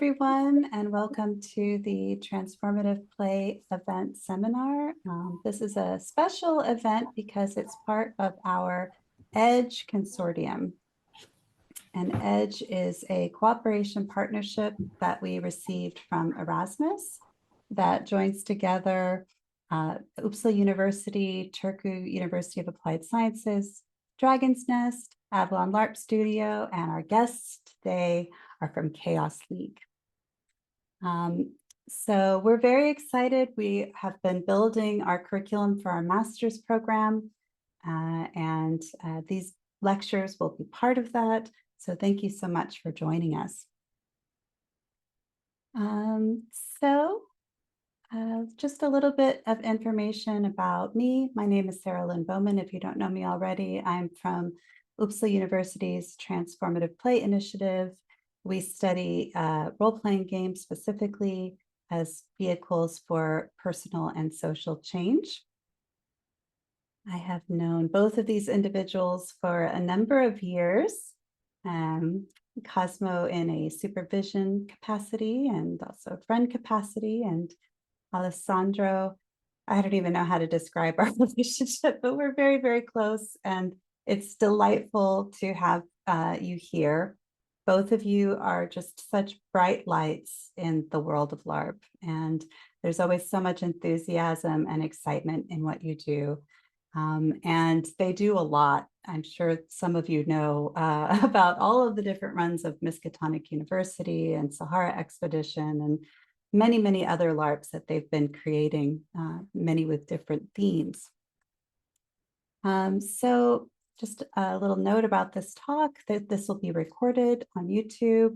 everyone, and welcome to the Transformative Play Event Seminar. This is a special event because it's part of our EDGE Consortium. And EDGE is a cooperation partnership that we received from Erasmus that joins together Uppsala University, Turku University of Applied Sciences, Dragon's Nest, Avalon LARP Studio, and our guests today are from Chaos League. So we're very excited. We have been building our curriculum for our master's program, and these lectures will be part of that. So thank you so much for joining us. Just a little bit of information about me. My name is Sarah Lynn Bowman. If you don't know me already, I'm from Uppsala University's Transformative Play Initiative. We study role-playing games specifically as vehicles for personal and social change. I have known both of these individuals for a number of years. Cosmo in a supervision capacity and also friend capacity, and Alessandro, I don't even know how to describe our relationship, but we're very, very close, and it's delightful to have you here. Both of you are just such bright lights in the world of LARP, and there's always so much enthusiasm and excitement in what you do. And they do a lot. I'm sure some of you know about all of the different runs of Miskatonic University and Sahara Expedition and many, many other LARPs that they've been creating, many with different themes. So just a little note about this talk, that this will be recorded on YouTube.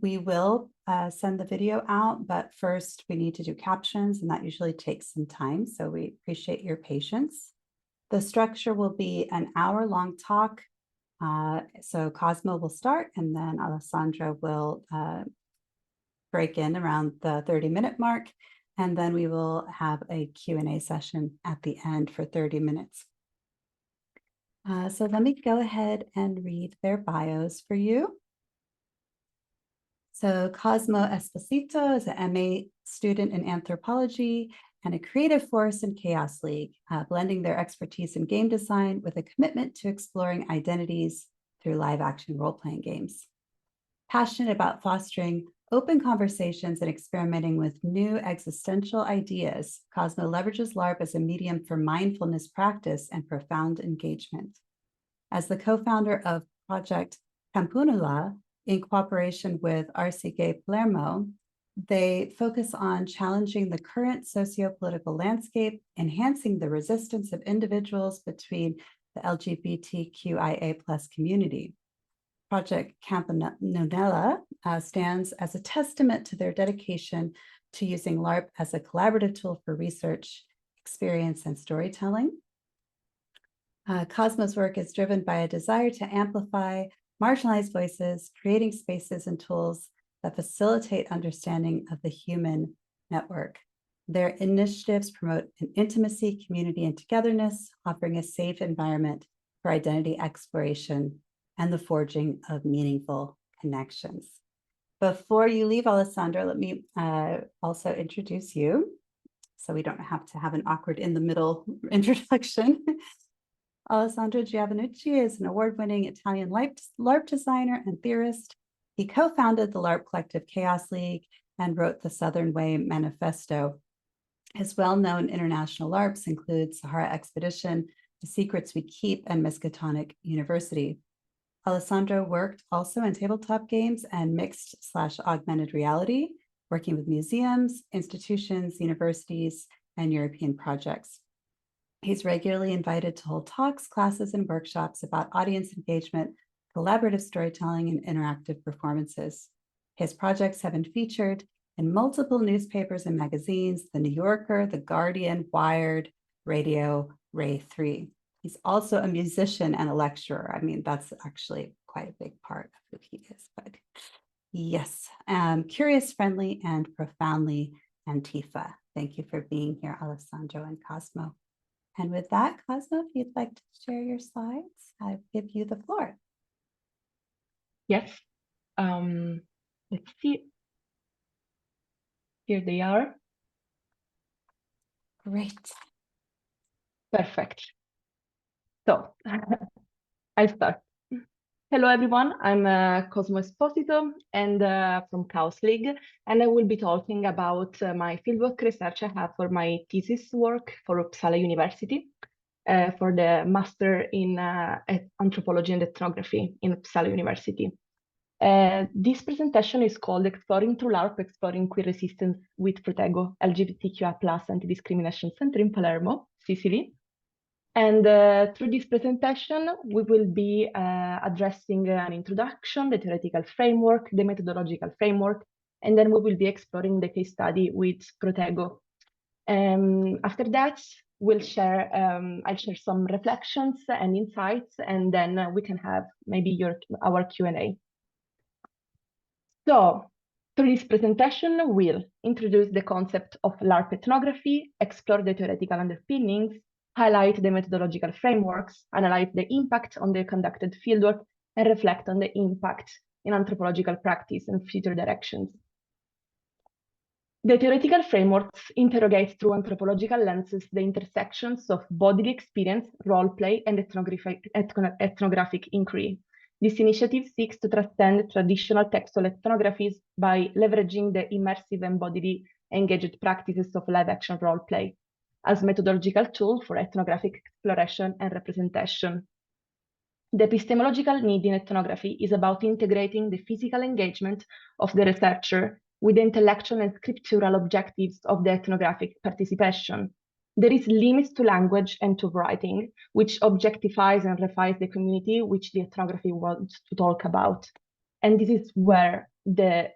We will send the video out, but first we need to do captions, and that usually takes some time, so we appreciate your patience. The structure will be an hour-long talk. So Cosmo will start, and then Alessandro will break in around the 30-minute mark, and then we will have a Q&A session at the end for 30 minutes. So let me go ahead and read their bios for you. So Cosmo Esposito is an MA student in anthropology and a creative force in Chaos League, blending their expertise in game design with a commitment to exploring identities through live-action role-playing games. Passionate about fostering open conversations and experimenting with new existential ideas, Cosmo leverages LARP as a medium for mindfulness practice and profound engagement. As the co-founder of Project Campanula, in cooperation with RCG Palermo, they focus on challenging the current socio-political landscape, enhancing the resistance of individuals between the LGBTQIA+ community. Project Campanula stands as a testament to their dedication to using LARP as a collaborative tool for research, experience, and storytelling. Cosmo's work is driven by a desire to amplify marginalized voices, creating spaces and tools that facilitate understanding of the human network. Their initiatives promote an intimacy, community, and togetherness, offering a safe environment for identity exploration and the forging of meaningful connections. Before you leave, Alessandro, let me also introduce you, so we don't have to have an awkward in the middle introduction. Alessandro Giovannucci is an award-winning Italian LARP designer and theorist. He co-founded the LARP collective Chaos League and wrote the Southern Way Manifesto. His well-known international LARPs include Sahara Expedition, The Secrets We Keep, and Miskatonic University. Alessandro worked also in tabletop games and mixed/augmented reality, working with museums, institutions, universities, and European projects. He's regularly invited to hold talks, classes, and workshops about audience engagement, collaborative storytelling, and interactive performances. His projects have been featured in multiple newspapers and magazines, The New Yorker, The Guardian, Wired, Radio, Ray 3. He's also a musician and a lecturer. I mean, that's actually quite a big part of who he is, but yes, curious, friendly, and profoundly Antifa. Thank you for being here, Alessandro and Cosmo. And with that, Cosmo, if you'd like to share your slides, I give you the floor. Yes. Let's see. Here they are. Great. Perfect. So I'll start. Hello, everyone. I'm Cosmo Esposito and from Chaos League, and I will be talking about my fieldwork research I have for my thesis work for Uppsala University for the Master in Anthropology and Ethnography in Uppsala University. This presentation is called Exploring Through LARP, Exploring Queer Resistance with Protego, LGBTQI+ Anti-Discrimination Center in Palermo, Sicily. And through this presentation, we will be addressing an introduction, the theoretical framework, the methodological framework, and then we will be exploring the case study with Protego. After that, I'll share some reflections and insights, and then we can have maybe our Q&A. So, through this presentation, we'll introduce the concept of LARP ethnography, explore the theoretical underpinnings, highlight the methodological frameworks, analyze the impact on the conducted fieldwork, and reflect on the impact in anthropological practice and future directions. The theoretical frameworks interrogate through anthropological lenses the intersections of bodily experience, role play, and ethnographic inquiry. This initiative seeks to transcend traditional textual ethnographies by leveraging the immersive and bodily engaged practices of live-action role play as methodological tool for ethnographic exploration and representation. The epistemological need in ethnography is about integrating the physical engagement of the researcher with the intellectual and scriptural objectives of the ethnographic participation. There is limits to language and to writing, which objectifies and refines the community which the ethnography wants to talk about. And this is where the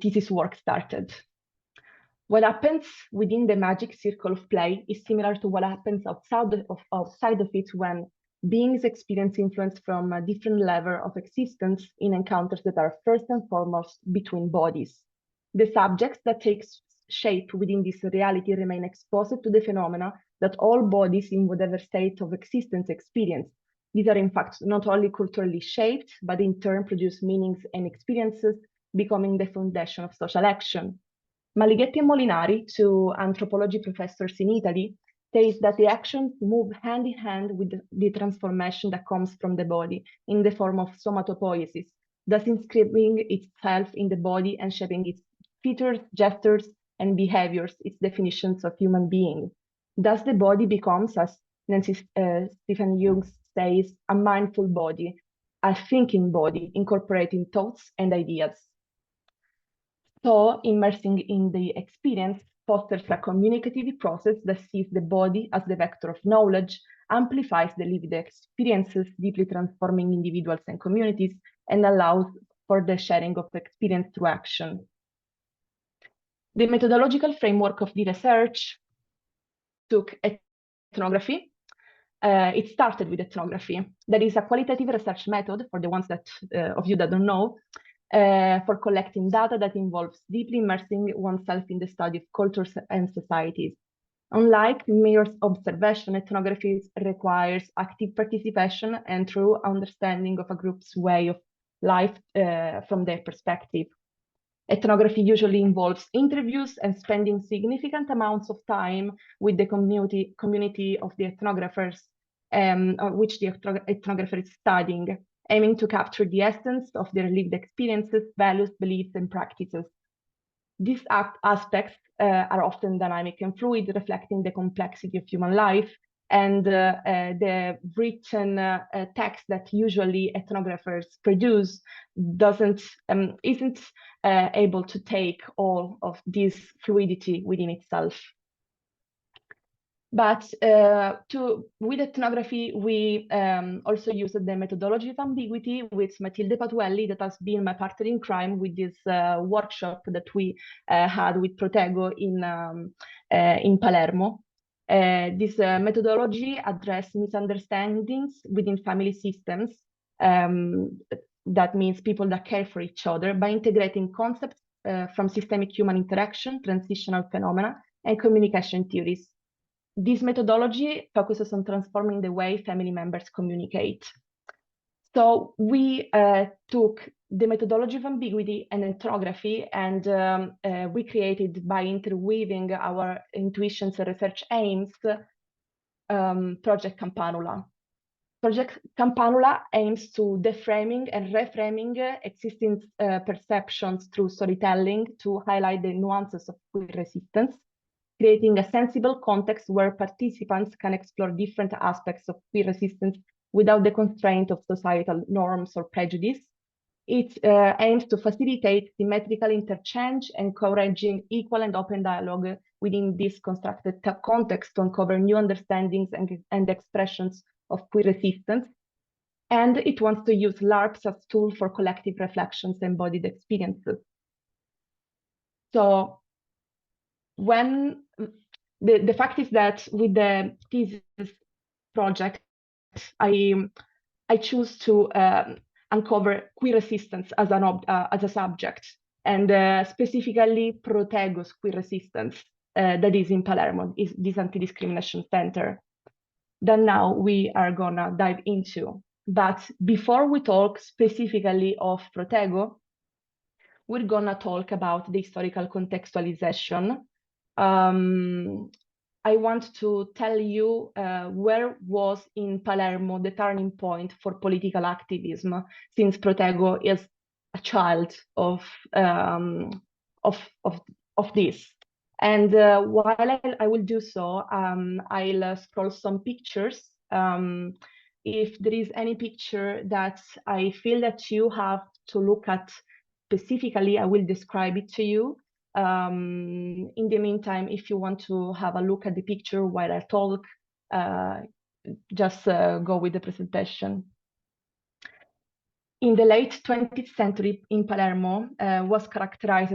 thesis work started. What happens within the magic circle of play is similar to what happens outside of it when beings experience influence from a different level of existence in encounters that are first and foremost between bodies. The subjects that take shape within this reality remain exposed to the phenomena that all bodies in whatever state of existence experience. These are in fact not only culturally shaped, but in turn produce meanings and experiences, becoming the foundation of social action. Malighetti and Molinari, two anthropology professors in Italy, says that the actions move hand in hand with the transformation that comes from the body in the form of somatopoiesis, thus inscribing itself in the body and shaping its features, gestures, and behaviors, its definitions of human being. Thus the body becomes, as Nancy Stephen Jung says, a mindful body, a thinking body, incorporating thoughts and ideas. So immersing in the experience fosters a communicative process that sees the body as the vector of knowledge, amplifies the lived experiences, deeply transforming individuals and communities, and allows for the sharing of experience through action. The methodological framework of the research took ethnography. It started with ethnography. That is a qualitative research method, for the ones of you that don't know, for collecting data that involves deeply immersing oneself in the study of cultures and societies. Unlike mere observation, ethnography requires active participation and true understanding of a group's way of life from their perspective. Ethnography usually involves interviews and spending significant amounts of time with the community of the ethnographers, which the ethnographer is studying, aiming to capture the essence of their lived experiences, values, beliefs, and practices. These aspects are often dynamic and fluid, reflecting the complexity of human life, and the written text that usually ethnographers produce isn't able to take all of this fluidity within itself. But with ethnography, we also used the methodology of ambiguity with Matilde Patuelli, that has been my partner in crime with this workshop that we had with Protego in Palermo. This methodology addressed misunderstandings within family systems. That means people that care for each other, by integrating concepts from systemic human interaction, transitional phenomena, and communication theories. This methodology focuses on transforming the way family members communicate. So we took the methodology of ambiguity and ethnography, and we created, by interweaving our intuitions and research aims, Project Campanula. Project Campanula aims to deframing and reframing existing perceptions through storytelling to highlight the nuances of queer resistance, creating a sensible context where participants can explore different aspects of queer resistance without the constraint of societal norms or prejudice. It aims to facilitate symmetrical interchange, encouraging equal and open dialogue within this constructed context to uncover new understandings and expressions of queer resistance. And it wants to use LARPs as tool for collective reflections and embodied experiences. So when the fact is that with the thesis project, I choose to uncover queer resistance as a subject, and specifically Protego's queer resistance that is in Palermo, is this anti-discrimination center that now we are gonna dive into. But before we talk specifically of Protego, we're gonna talk about the historical contextualization. I want to tell you where was in Palermo the turning point for political activism, since Protego is a child of this. And while I will do so, I'll scroll some pictures. If there is any picture that I feel that you have to look at specifically, I will describe it to you. In the meantime, if you want to have a look at the picture while I talk, just go with the presentation. In the late 20th century in Palermo was characterized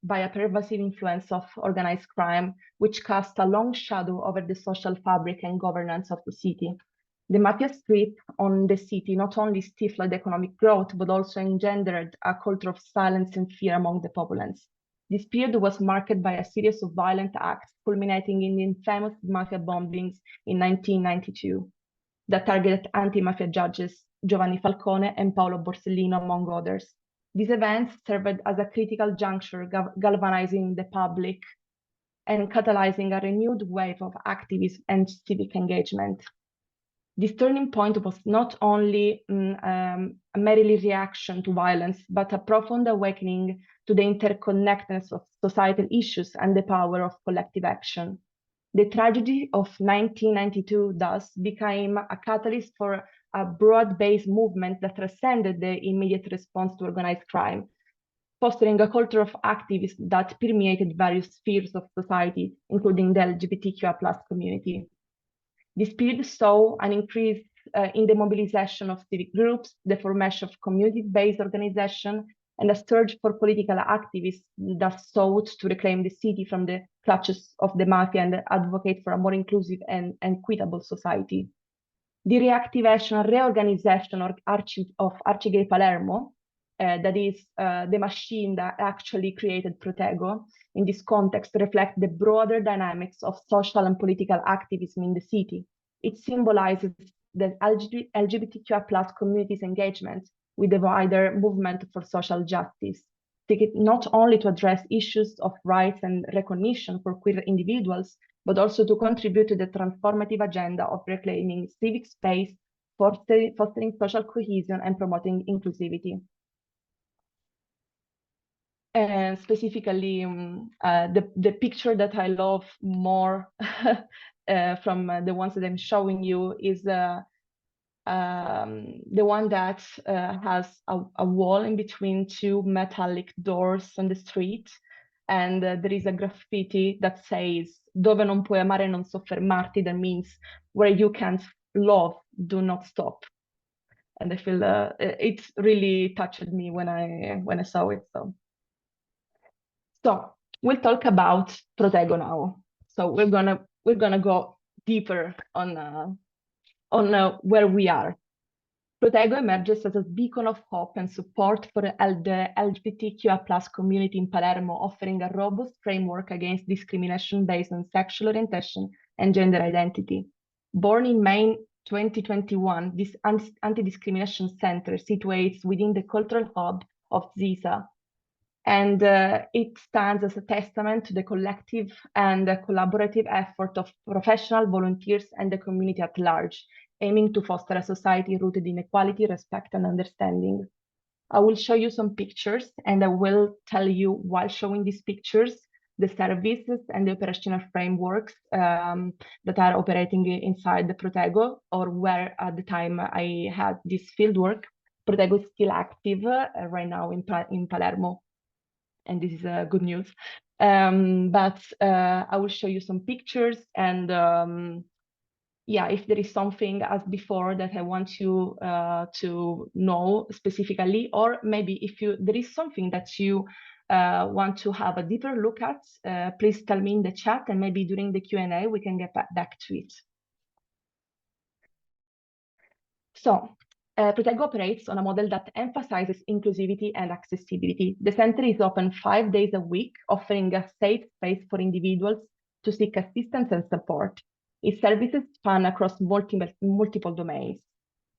by a pervasive influence of organized crime, which cast a long shadow over the social fabric and governance of the city. The mafia grip on the city not only stifled economic growth, but also engendered a culture of silence and fear among the populace. This period was marked by a series of violent acts, culminating in the infamous mafia bombings in 1992 that targeted anti-mafia judges Giovanni Falcone and Paolo Borsellino, among others. These events served as a critical juncture, galvanizing the public and catalyzing a renewed wave of activism and civic engagement. This turning point was not only a merely reaction to violence, but a profound awakening to the interconnectedness of societal issues and the power of collective action. The tragedy of 1992 thus became a catalyst for a broad-based movement that transcended the immediate response to organized crime, fostering a culture of activism that permeated various spheres of society, including the LGBTQI+ community. This period saw an increase in the mobilization of civic groups, the formation of community-based organizations, and a surge for political activists that sought to reclaim the city from the clutches of the mafia and advocate for a more inclusive and equitable society. The reactivation and reorganization of Arcigay Palermo, that is the machine that actually created Protego, in this context reflect the broader dynamics of social and political activism in the city. It symbolizes the LGBTQI+ community's engagement with the wider movement for social justice, seeking not only to address issues of rights and recognition for queer individuals, but also to contribute to the transformative agenda of reclaiming civic space, fostering social cohesion, and promoting inclusivity. And specifically, the picture that I love more from the ones that I'm showing you is the one that has a wall in between two metallic doors on the street, and there is a graffiti that says "Dove non puoi amare non soffermarti," that means where you can't love, do not stop. And I feel it really touched me when I saw it. So we'll talk about Protego now. So we're gonna go deeper on where we are. Protego emerges as a beacon of hope and support for the LGBTQI+ community in Palermo, offering a robust framework against discrimination based on sexual orientation and gender identity. Born in May 2021, this anti-discrimination center situates within the cultural hub of ZISA. And it stands as a testament to the collective and collaborative effort of professional volunteers and the community at large, aiming to foster a society rooted in equality, respect, and understanding. I will show you some pictures, and I will tell you, while showing these pictures, the services and the operational frameworks that are operating inside the Protego, or where at the time I had this fieldwork. Protego is still active right now in Palermo, and this is good news. But I will show you some pictures, and yeah, if there is something as before that I want you to know specifically, or maybe if there is something that you want to have a deeper look at, please tell me in the chat, and maybe during the Q&A we can get back to it. So, Protego operates on a model that emphasizes inclusivity and accessibility. The center is open 5 days a week, offering a safe space for individuals to seek assistance and support. Its services span across multiple domains.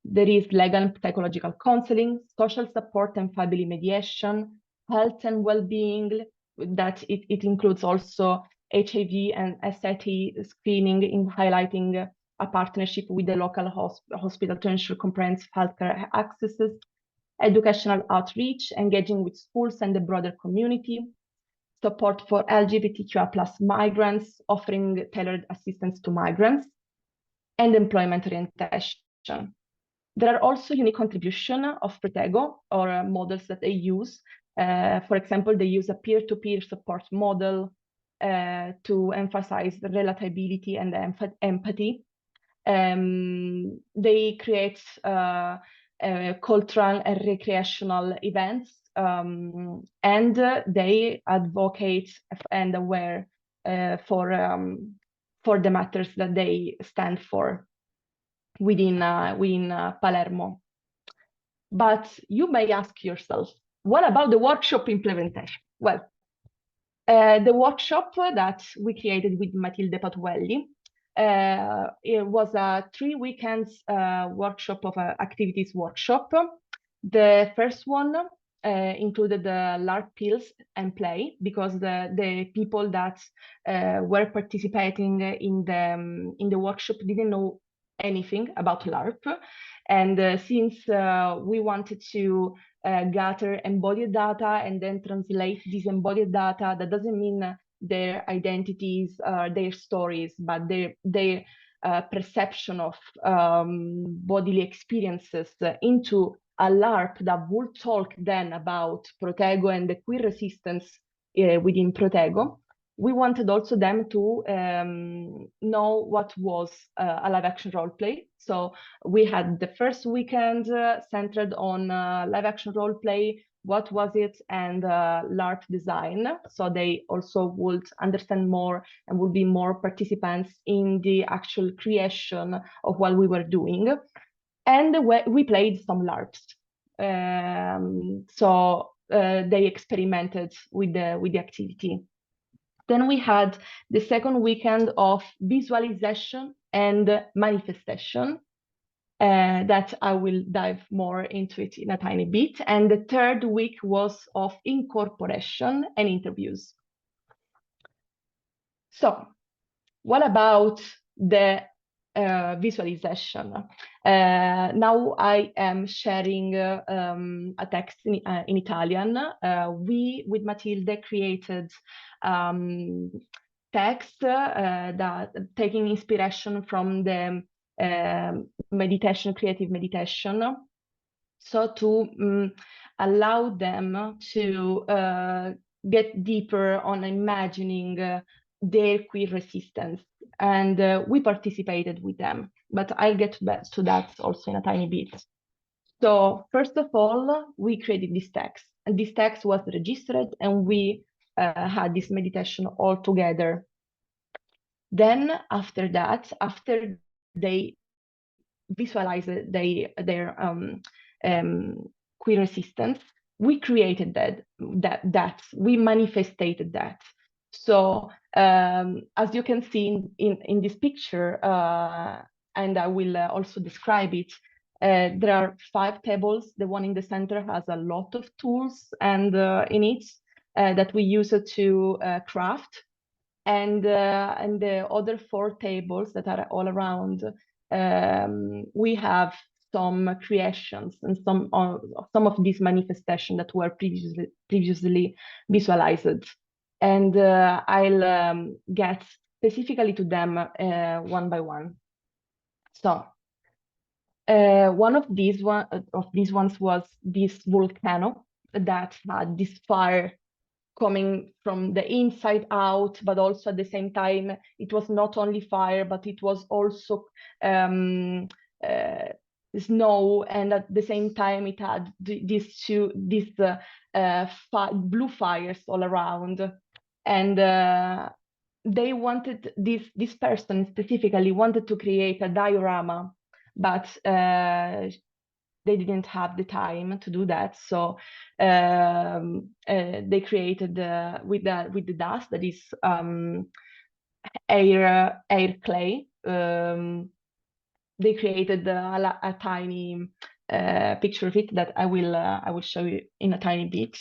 There is legal and psychological counseling, social support and family mediation, health and well-being, that it includes also HIV and STI screening, in highlighting a partnership with the local hospital to ensure comprehensive healthcare accesses, educational outreach, engaging with schools and the broader community, support for LGBTQI+ migrants, offering tailored assistance to migrants, and employment orientation. There are also unique contributions of Protego, or models that they use. For example, they use a peer-to-peer support model to emphasize the relatability and empathy. They create cultural and recreational events, and they advocate and aware for the matters that they stand for within Palermo. But you may ask yourself, what about the workshop implementation? Well, the workshop that we created with Matilde Patuelli, it was a 3 weekends workshop of activities workshop. The first one included the LARP pills and play, because the people that were participating in the workshop didn't know anything about LARP. And since we wanted to gather embodied data and then translate this embodied data, that doesn't mean their identities, their stories, but their perception of bodily experiences into a LARP that would talk then about Protego and the queer resistance within Protego. We wanted also them to know what was a live action role play. So we had the first weekend centered on live action role play, what was it, and LARP design. So they also would understand more and would be more participants in the actual creation of what we were doing. And we played some LARPs. So they experimented with the activity. Then we had the second weekend of visualization and manifestation, that I will dive more into it in a tiny bit. And the third week was of incorporation and interviews. So what about the visualization? Now I am sharing a text in Italian. We, with Matilde, created text that taking inspiration from the meditation, creative meditation, so to allow them to get deeper on imagining their queer resistance. And we participated with them, but I'll get back to that also in a tiny bit. So first of all, we created this text, and this text was registered, and we had this meditation all together. Then after that, after they visualized their queer resistance, we created that we manifested that. So as you can see in this picture, and I will also describe it. There are 5 tables. The one in the center has a lot of tools and in it that we use to craft. And the other 4 tables that are all around, we have some creations and some of these manifestations that were previously visualized. And I'll get specifically to them one by one. So one of these ones was this volcano that had this fire coming from the inside out, but also at the same time, it was not only fire, but it was also snow, and at the same time, it had these blue fires all around, and they wanted this person specifically wanted to create a diorama, but they didn't have the time to do that, so they created with the dust, that is air clay. They created a tiny picture of it that I will show you in a tiny bit.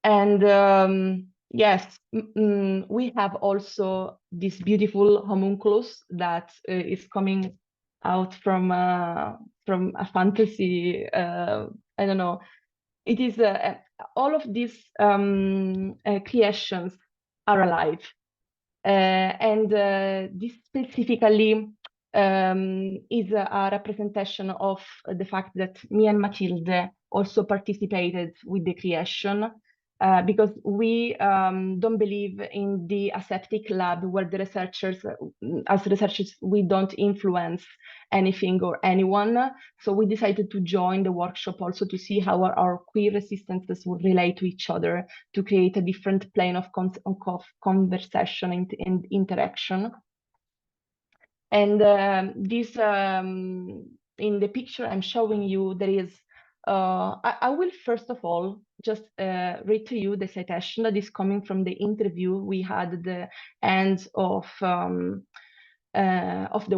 And yes, we have also this beautiful homunculus that is coming out from a fantasy. I don't know. It is all of these creations are alive, and this specifically is a representation of the fact that me and Matilde also participated with the creation. Because we don't believe in the aseptic lab where the researchers, as researchers, we don't influence anything or anyone. So we decided to join the workshop also to see how our queer resistances would relate to each other, to create a different plane of conversation and interaction. And this, in the picture I'm showing you, there is, I will first of all just read to you the citation that is coming from the interview we had at the end of the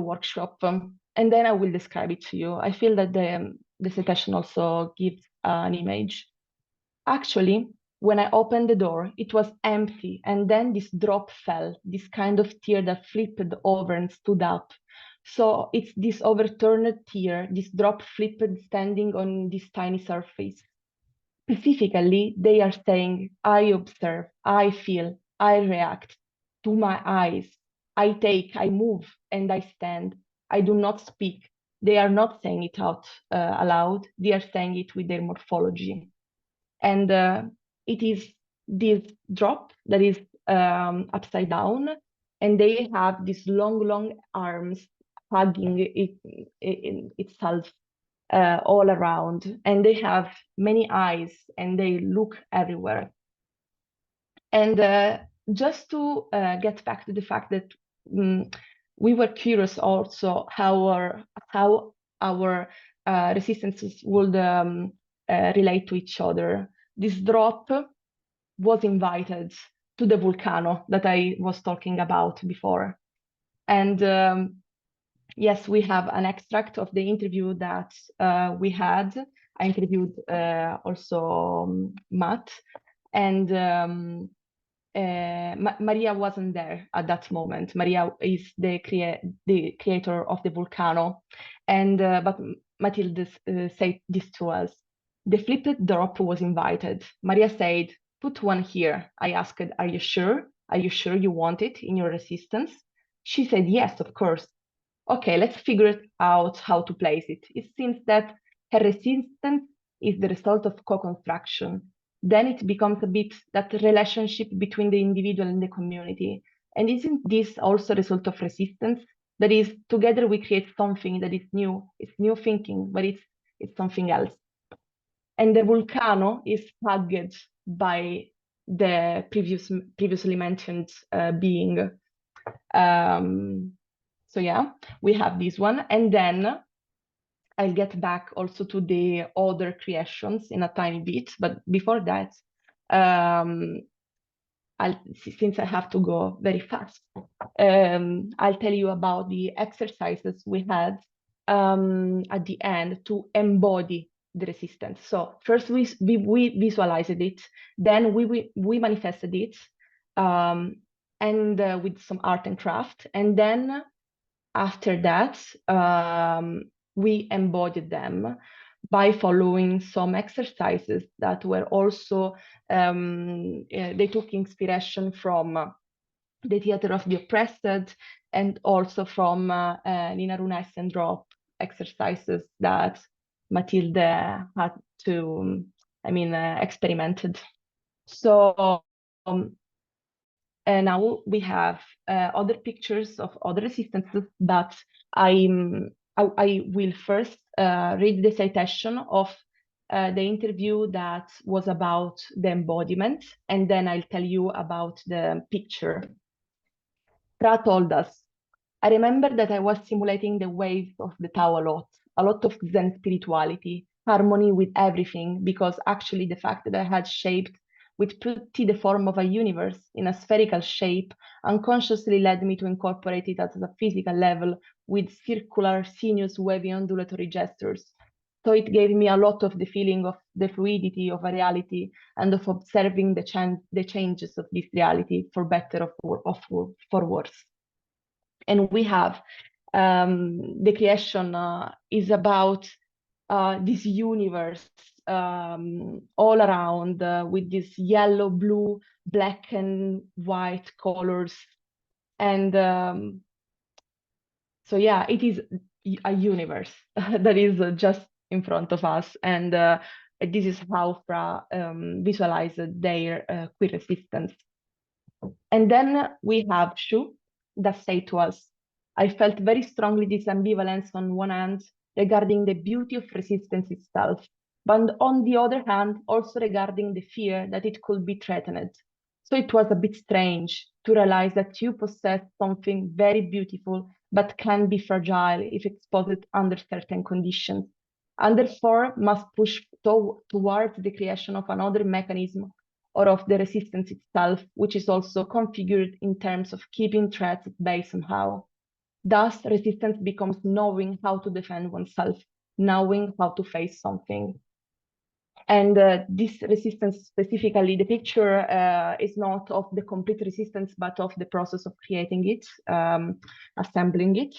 workshop, and then I will describe it to you. I feel that the citation also gives an image. Actually, when I opened the door, it was empty, and then this drop fell, this kind of tear that flipped over and stood up. So it's this overturned tear, this drop flipped standing on this tiny surface. Specifically, they are saying, I observe, I feel, I react to my eyes. I take, I move, and I stand. I do not speak. They are not saying it out aloud. They are saying it with their morphology. And it is this drop that is upside down, and they have these long arms hugging itself all around, and they have many eyes, and they look everywhere. And just to get back to the fact that we were curious also how our resistances would relate to each other. This drop was invited to the volcano that I was talking about before. And yes, we have an extract of the interview that we had. I interviewed also Matt, and Maria wasn't there at that moment. Maria is the creator of the volcano, and but Matilde said this to us. The flipped drop was invited. Maria said, "Put one here." I asked, "Are you sure? Are you sure you want it in your resistance?" She said, "Yes, of course." Okay, let's figure out how to place it. It seems that her resistance is the result of co-construction. Then it becomes a bit that relationship between the individual and the community. And isn't this also a result of resistance? That is, together we create something that is new. It's new thinking, but it's something else. And the volcano is hugged by the previously mentioned being. So yeah, we have this one. And then I'll get back also to the other creations in a tiny bit. But before that, since I have to go very fast, I'll tell you about the exercises we had at the end to embody the resistance. So first we visualized it, then we manifested it, and with some art and craft, and then after that we embodied them by following some exercises that were also they took inspiration from the theater of the oppressed, and also from Nina Runa's and drop exercises that Matilde had to, experimented. So now we have other pictures of other resistances, but I will first read the citation of the interview that was about the embodiment, and then I'll tell you about the picture. Pra told us, I remember that I was simulating the waves of the Tao a lot of Zen spirituality, harmony with everything, because actually the fact that I had shaped with pretty the form of a universe in a spherical shape unconsciously led me to incorporate it at a physical level with circular, sinuous, wavy, undulatory gestures. So it gave me a lot of the feeling of the fluidity of a reality and of observing the changes of this reality, for better or for worse. And we have the creation is about this universe all around with this yellow, blue, black and white colors. And so yeah, it is a universe that is just in front of us. And this is how Fra visualized their queer resistance. And then we have Shu that say to us, I felt very strongly this ambivalence on one hand regarding the beauty of resistance itself, but on the other hand, also regarding the fear that it could be threatened. So it was a bit strange to realize that you possess something very beautiful, but can be fragile if exposed under certain conditions, and therefore must push towards the creation of another mechanism or of the resistance itself, which is also configured in terms of keeping threats at bay somehow. Thus, resistance becomes knowing how to defend oneself, knowing how to face something. And this resistance specifically, the picture is not of the complete resistance, but of the process of creating it, assembling it.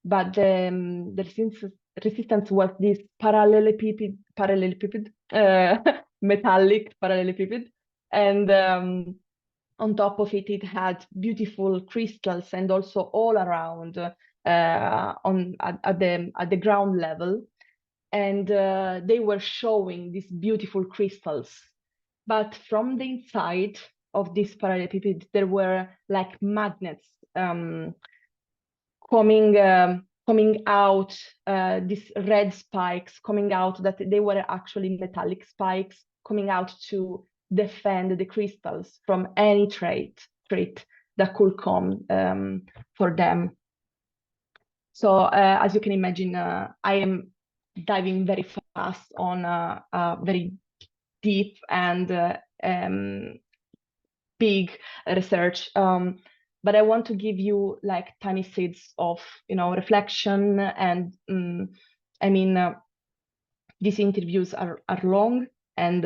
But the resistance was this parallelepiped, metallic parallelepiped, and on top of it, it had beautiful crystals, and also all around at the ground level. And they were showing these beautiful crystals. But from the inside of this parallelepiped, there were like magnets coming out, these red spikes coming out, that they were actually metallic spikes coming out to defend the crystals from any threat that could come for them. So as you can imagine, I am diving very fast on a very deep and big research. But I want to give you like tiny seeds of, reflection. And these interviews are long, and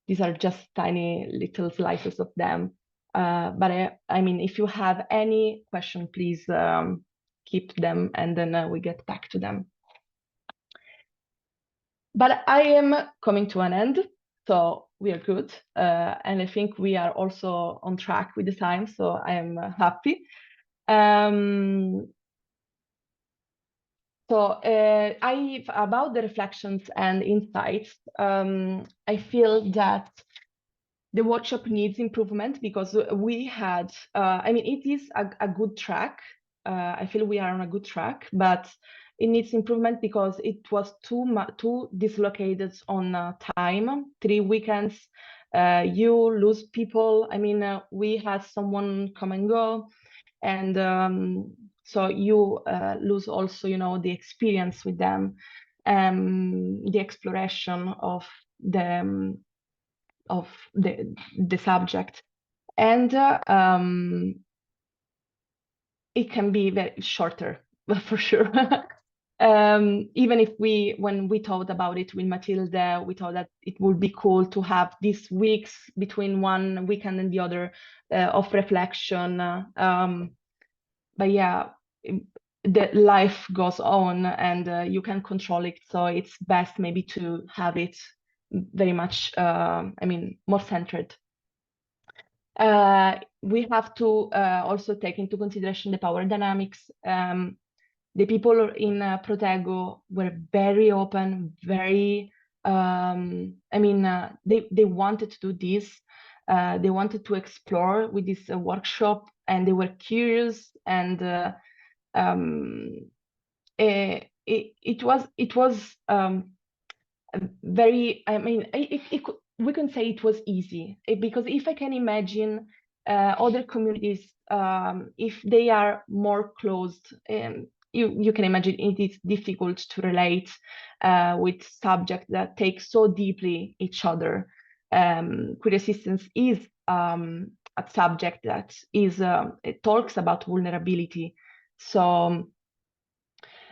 these are just tiny little slices of them. But I mean, if you have any question, please keep them, and then we get back to them. But I am coming to an end, so we are good. And I think we are also on track with the time, so I am happy. So about the reflections and insights, I feel that the workshop needs improvement, because we had, it is a good track. I feel we are on a good track, but it needs improvement because it was too dislocated on time. 3 weekends, you lose people. We had someone come and go, and so you lose also, the experience with them, the exploration of the the subject, and it can be very shorter, for sure. Even if when we thought about it with Matilda, we thought that it would be cool to have these weeks between one weekend and the other of reflection. But yeah, the life goes on, and you can control it. So it's best maybe to have it very much, more centered. We have to also take into consideration the power dynamics. The people in Protego were very open, very, they wanted to do this. They wanted to explore with this workshop, and they were curious, and it was very, we can say it was easy, because if I can imagine other communities, if they are more closed, you can imagine it is difficult to relate with subjects that take so deeply each other. Queer assistance is a subject that is it talks about vulnerability, so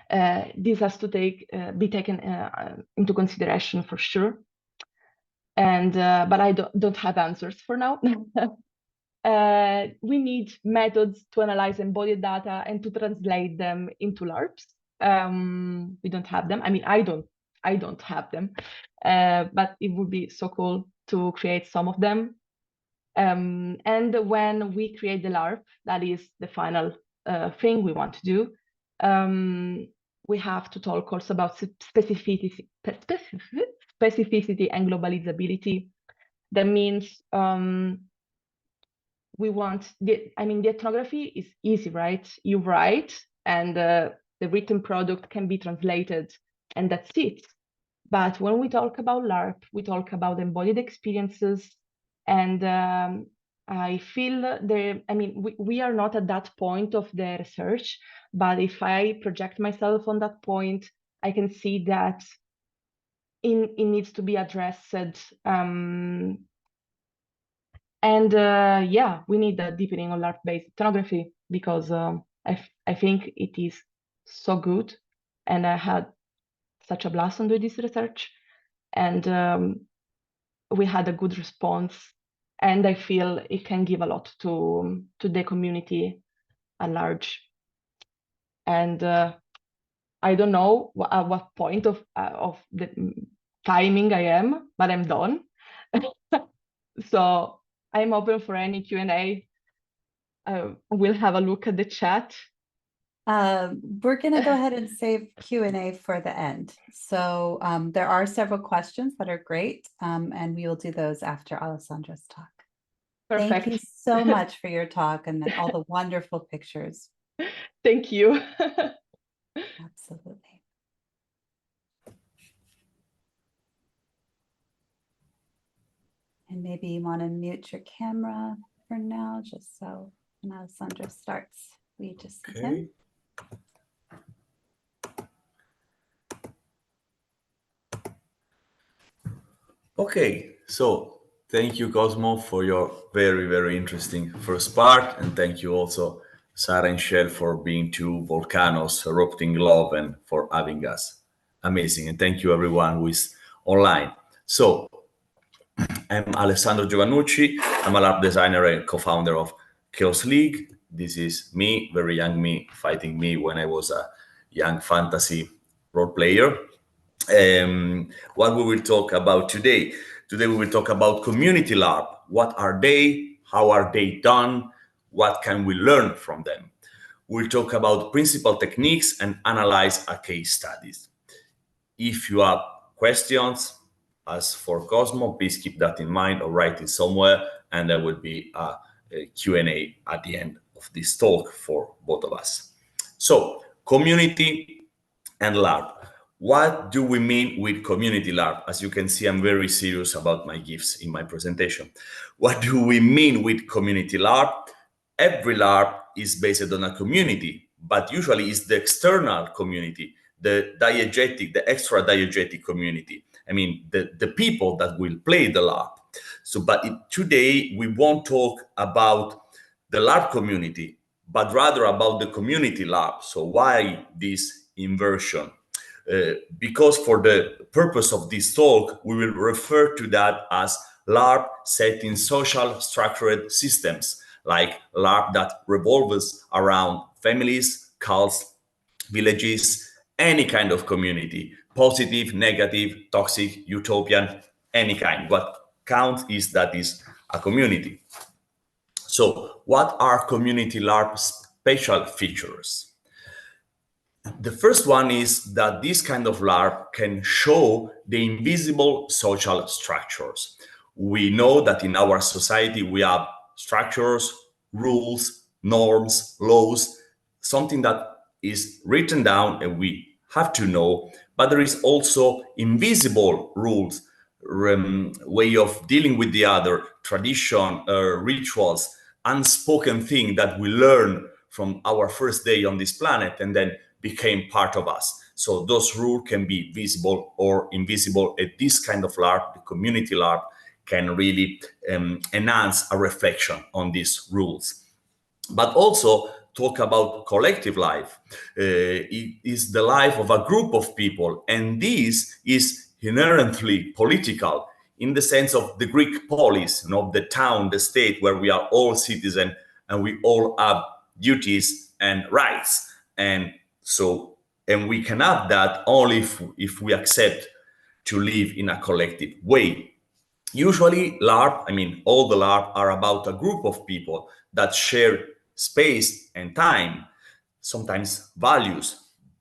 this has to be taken into consideration for sure. And but I don't have answers for now. We need methods to analyze embodied data and to translate them into LARPs. We don't have them. I don't have them, but it would be so cool to create some of them. And when we create the LARP, that is the final thing we want to do. We have to talk also about specificity and globalizability. That means we want the ethnography is easy, right? You write, and the written product can be translated, and that's it. But when we talk about LARP, we talk about embodied experiences, and I feel we are not at that point of the research, but if I project myself on that point, I can see that it needs to be addressed. Yeah, we need a deepening on LARP-based ethnography, because I think it is so good, and I had such a blast on doing this research, and we had a good response, and I feel it can give a lot to the community at large. And I don't know at what point of the timing I am, but I'm done. So I'm open for any Q&A. We'll have a look at the chat. We're going to go ahead and save Q&A for the end. So there are several questions that are great, and we will do those after Alessandro's talk. Perfect. Thank you so much for your talk and all the wonderful pictures. Thank you. Absolutely. And maybe you want to mute your camera for now, just so when Alessandro starts, we just see him. Okay, so thank you, Cosmo, for your very, very interesting first part. And thank you also, Sarah and Shell, for being two volcanoes erupting love and for having us. Amazing. And thank you, everyone who is online. So I'm Alessandro Giovannucci. I'm a LARP designer and co-founder of Chaos League. This is me, very young me, fighting me when I was a young fantasy role player. What we will talk about today. Today we will talk about community LARP. What are they? How are they done? What can we learn from them? We'll talk about principal techniques and analyze a case studies. If you have questions, as for Cosmo, please keep that in mind or write it somewhere, and there will be a Q&A at the end of this talk for both of us. So, community and LARP. What do we mean with community LARP? As you can see, I'm very serious about my gifts in my presentation. What do we mean with community LARP? Every LARP is based on a community, but usually it's the external community, the diegetic, the extra diegetic community. I mean, the people that will play the LARP. So, but today we won't talk about the LARP community, but rather about the community LARP. So why this inversion? Because for the purpose of this talk, we will refer to that as LARP set in social structured systems, like LARP that revolves around families, cults, villages, any kind of community, positive, negative, toxic, utopian, any kind. What counts is that is a community. So what are community LARP special features? The first one is that this kind of LARP can show the invisible social structures. We know that in our society we have structures, rules, norms, laws, something that is written down and we have to know, but there is also invisible rules, way of dealing with the other, tradition, rituals, unspoken thing that we learn from our first day on this planet and then became part of us. So those rules can be visible or invisible. And this kind of LARP, the community LARP, can really enhance a reflection on these rules. But also talk about collective life. It is the life of a group of people, and this is inherently political in the sense of the Greek polis, the town, the state, where we are all citizens and we all have duties and rights. And we can have that only if we accept to live in a collective way. Usually LARP, all the LARP are about a group of people that share space and time, sometimes values.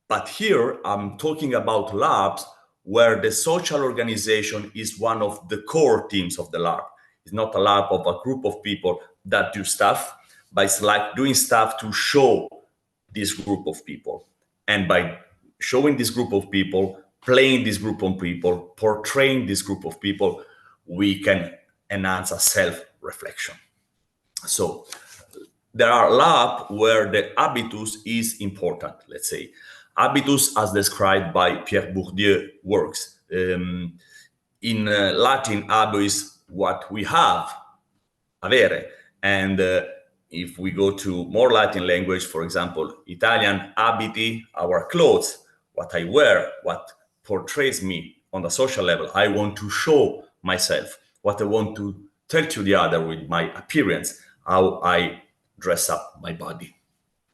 But here I'm talking about LARPs where the social organization is one of the core themes of the LARP. It's not a LARP of a group of people that do stuff, but it's like doing stuff to show this group of people. And by showing this group of people, playing this group of people, portraying this group of people, we can enhance a self-reflection. So there are LARP where the habitus is important, let's say. Habitus, as described by Pierre Bourdieu, works. In Latin, habitus is what we have, avere. And if we go to more Latin language, for example, Italian, abiti, our clothes, what I wear, what portrays me on the social level. I want to show myself, what I want to tell to the other with my appearance, how I dress up my body.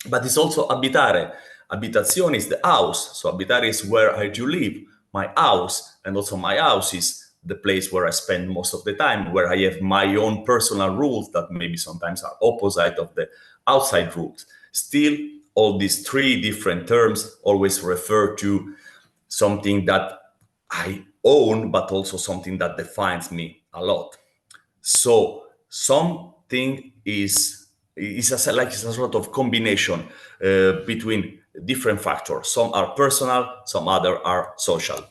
But it's also abitare. Abitazione is the house. So abitare is where I do live, my house. And also my house is the place where I spend most of the time, where I have my own personal rules that maybe sometimes are opposite of the outside rules. Still, all these three different terms always refer to something that I own, but also something that defines me a lot. So something is a sort of combination between different factors. Some are personal, some other are social.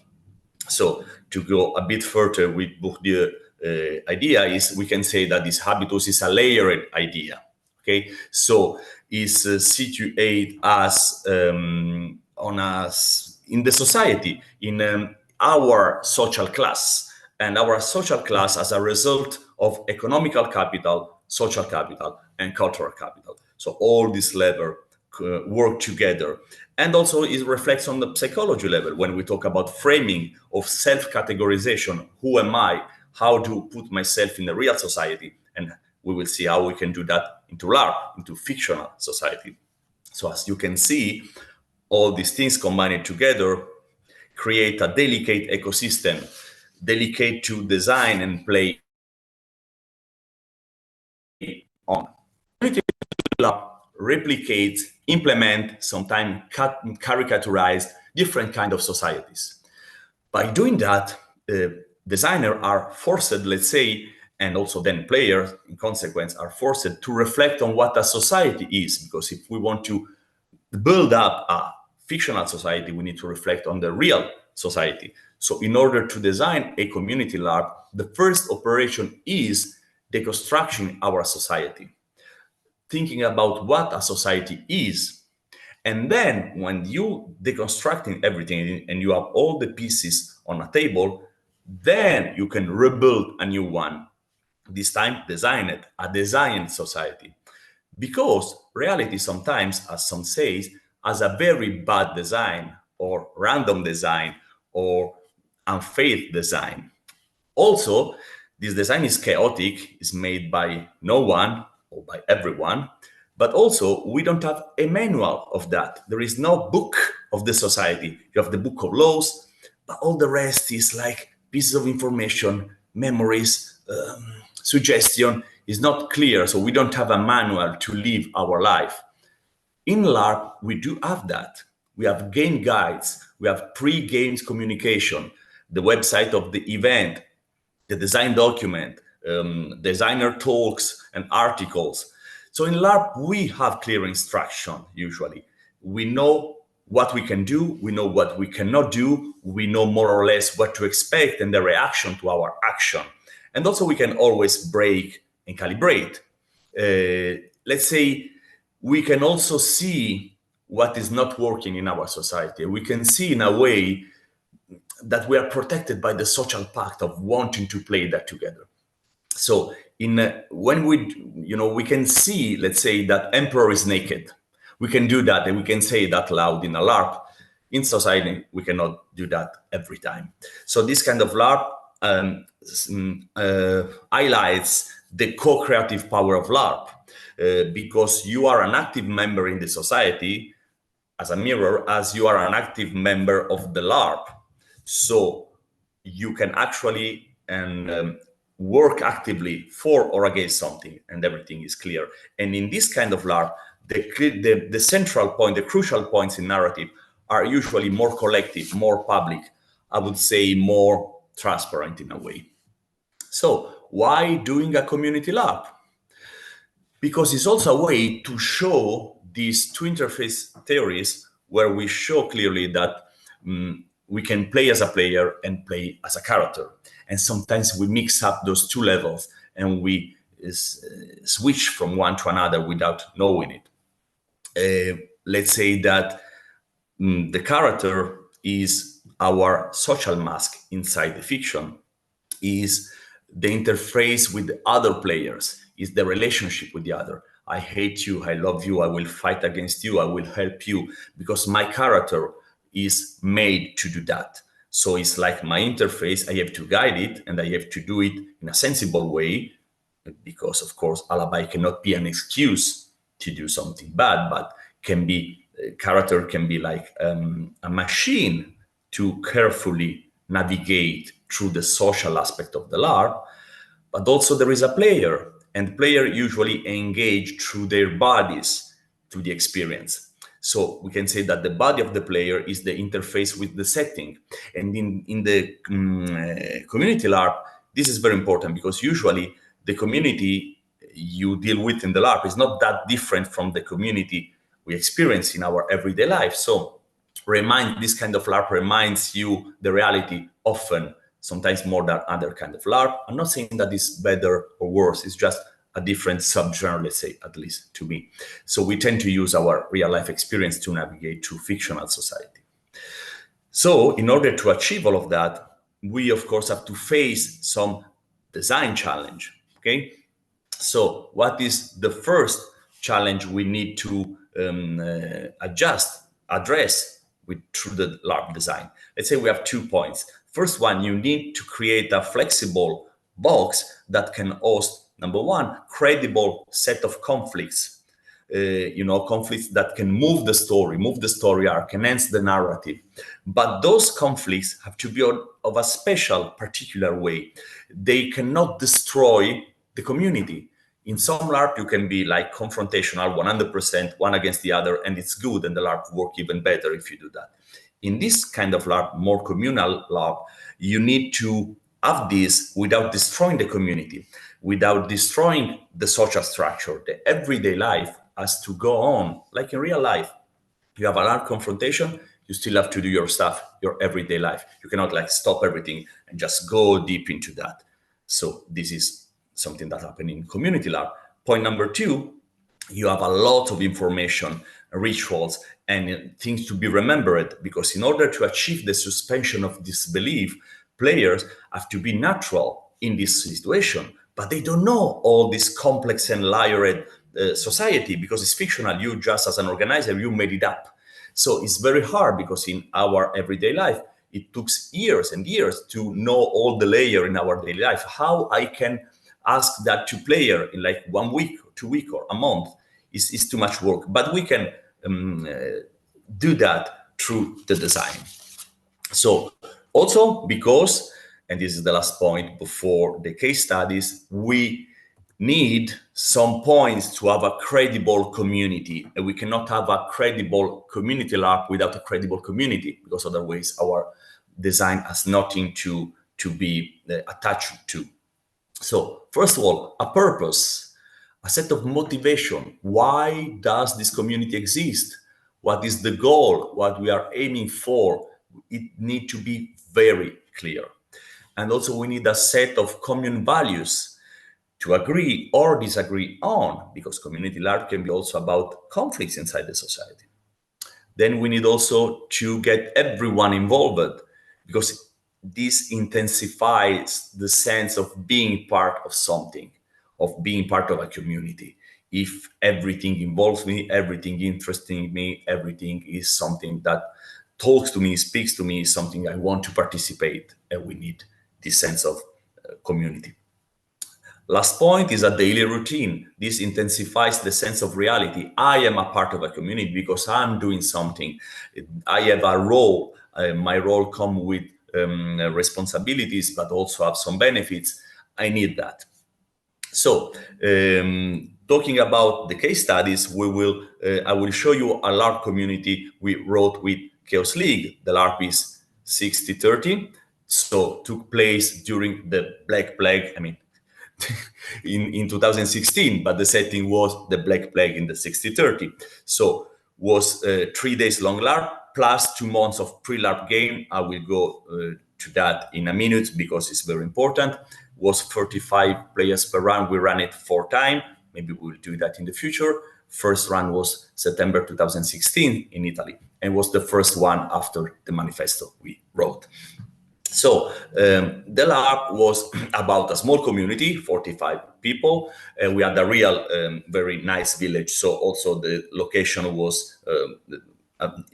So to go a bit further with Bourdieu idea is we can say that this habitus is a layered idea. Okay, so is situated as on us in the society, in our social class, and our social class as a result of economical capital, social capital, and cultural capital. So all these levels work together. And also it reflects on the psychology level when we talk about framing of self-categorization. Who am I? How to put myself in the real society? And we will see how we can do that into LARP, into fictional society. So as you can see, all these things combined together create a delicate ecosystem, delicate to design and play on. Replicate, implement, sometimes caricaturize different kind of societies. By doing that, designers are forced, let's say, and also then players, in consequence, are forced to reflect on what a society is. Because if we want to build up a fictional society, we need to reflect on the real society. So in order to design a community LARP, the first operation is deconstructing our society, thinking about what a society is. And then when you deconstructing everything and you have all the pieces on a table, then you can rebuild a new one this time designed, a designed society. Because reality sometimes, as some says, has a very bad design or random design or unfair design. Also, this design is chaotic, is made by no one or by everyone, but also we don't have a manual of that. There is no book of the society. You have the book of laws, but all the rest is like pieces of information, memories, suggestion is not clear. So we don't have a manual to live our life. In LARP, we do have that. We have game guides, we have pre-games communication, the website of the event, the design document, designer talks and articles. So in LARP, we have clear instruction usually. We know what we can do, we know what we cannot do, we know more or less what to expect and the reaction to our action. And also we can always break and calibrate. Let's say we can also see what is not working in our society. We can see in a way that we are protected by the social pact of wanting to play that together. So when we can see, let's say, that emperor is naked. We can do that and we can say that loud in a LARP. In society, we cannot do that every time. So this kind of LARP highlights the co-creative power of LARP because you are an active member in the society as a mirror, as you are an active member of the LARP. So you can actually work actively for or against something, and everything is clear. And in this kind of LARP, the central point, the crucial points in narrative are usually more collective, more public, I would say more transparent in a way. So why doing a community LARP? Because it's also a way to show these two interface theories where we show clearly that we can play as a player and play as a character. And sometimes we mix up those two levels and we switch from one to another without knowing it. Let's say that the character is our social mask inside the fiction, is the interface with the other players, is the relationship with the other. I hate you, I love you, I will fight against you, I will help you, because my character is made to do that. So it's like my interface, I have to guide it and I have to do it in a sensible way, because of course alibi cannot be an excuse to do something bad, but character can be like a machine to carefully navigate through the social aspect of the LARP. But also there is a player, and player usually engage through their bodies to the experience. So we can say that the body of the player is the interface with the setting. And in the community LARP, this is very important because usually the community you deal with in the LARP is not that different from the community we experience in our everyday life. So this kind of LARP reminds you the reality often, sometimes more than other kind of LARP. I'm not saying that it's better or worse, it's just a different subgenre, let's say, at least to me. So we tend to use our real life experience to navigate through fictional society. So in order to achieve all of that, we of course have to face some design challenge, okay? So what is the first challenge we need to address through the LARP design? Let's say we have 2 points. First one, you need to create a flexible box that can host, number one, credible set of conflicts, conflicts that can move the story arc, enhance the narrative. But those conflicts have to be of a special, particular way. They cannot destroy the community. In some LARP, you can be like confrontational, 100%, one against the other, and it's good, and the LARP work even better if you do that. In this kind of LARP, more communal LARP, you need to have this without destroying the community, without destroying the social structure. The everyday life has to go on, like in real life. You have a LARP confrontation, you still have to do your stuff, your everyday life. You cannot like stop everything and just go deep into that. So this is something that happened in community LARP. Point number 2, you have a lot of information, rituals, and things to be remembered, because in order to achieve the suspension of disbelief, players have to be natural in this situation, but they don't know all this complex and layered society, because it's fictional. You just, as an organizer, you made it up. So it's very hard, because in our everyday life, it took years and years to know all the layer in our daily life. How I can ask that to player in like 1 week, 2 weeks, or a month is too much work. But we can do that through the design. So also because, and this is the last point before the case studies, we need some points to have a credible community, and we cannot have a credible community LARP without a credible community, because otherwise our design has nothing to be attached to. So first of all, a purpose, a set of motivation. Why does this community exist? What is the goal? What we are aiming for? It needs to be very clear. And also we need a set of common values to agree or disagree on, because community LARP can be also about conflicts inside the society. Then we need also to get everyone involved, because this intensifies the sense of being part of something, of being part of a community. If everything involves me, everything interesting me, everything is something that talks to me, speaks to me, something I want to participate, and we need this sense of community. Last point is a daily routine. This intensifies the sense of reality. I am a part of a community because I'm doing something. I have a role. My role comes with responsibilities, but also have some benefits. I need that. So, talking about the case studies, I will show you a LARP community we wrote with Chaos League. The LARP is 60-30. So took place during the Black Plague. I mean, in 2016, but the setting was the Black Plague in the 60-30. So was 3 days long LARP plus 2 months of pre-LARP game. I will go to that in a minute because it's very important. Was 35 players per round. We ran it 4 times. Maybe we'll do that in the future. First run was September 2016 in Italy, and was the first one after the manifesto we wrote. So the LARP was about a small community, 45 people. We had a real, very nice village. So also the location was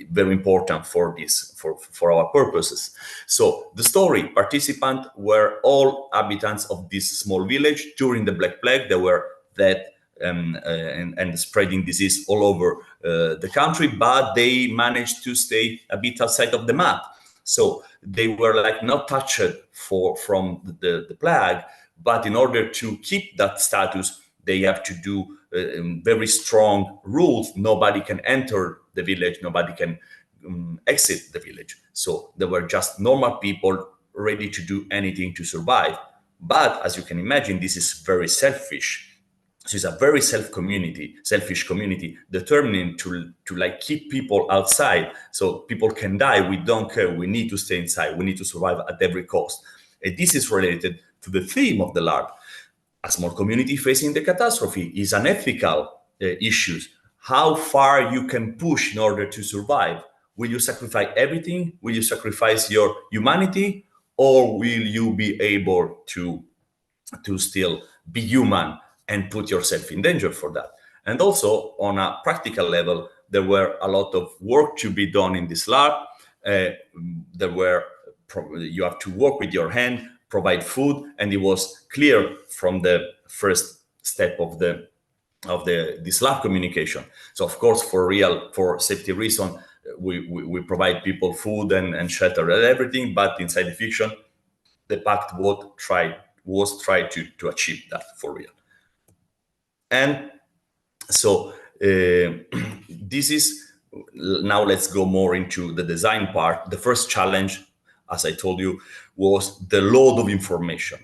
very important for this, for our purposes. So the story, participants were all inhabitants of this small village. During the Black Plague, they were dead and spreading disease all over the country, but they managed to stay a bit outside of the map. So they were like not touched from the plague, but in order to keep that status, they have to do very strong rules. Nobody can enter the village, nobody can exit the village. So they were just normal people ready to do anything to survive. But as you can imagine, this is very selfish. So it's a very selfish community, determined to like keep people outside so people can die. We don't care. We need to stay inside. We need to survive at every cost. And this is related to the theme of the LARP. A small community facing the catastrophe is an ethical issue. How far you can push in order to survive? Will you sacrifice everything? Will you sacrifice your humanity? Or will you be able to still be human and put yourself in danger for that? And also on a practical level, there were a lot of work to be done in this LARP. You have to work with your hand, provide food, and it was clear from the first step of this LARP communication. So of course, for safety reason, we provide people food and shelter and everything, but inside the fiction, the pact was try to achieve that for real. And so this is, now let's go more into the design part. The first challenge, as I told you, was the load of information.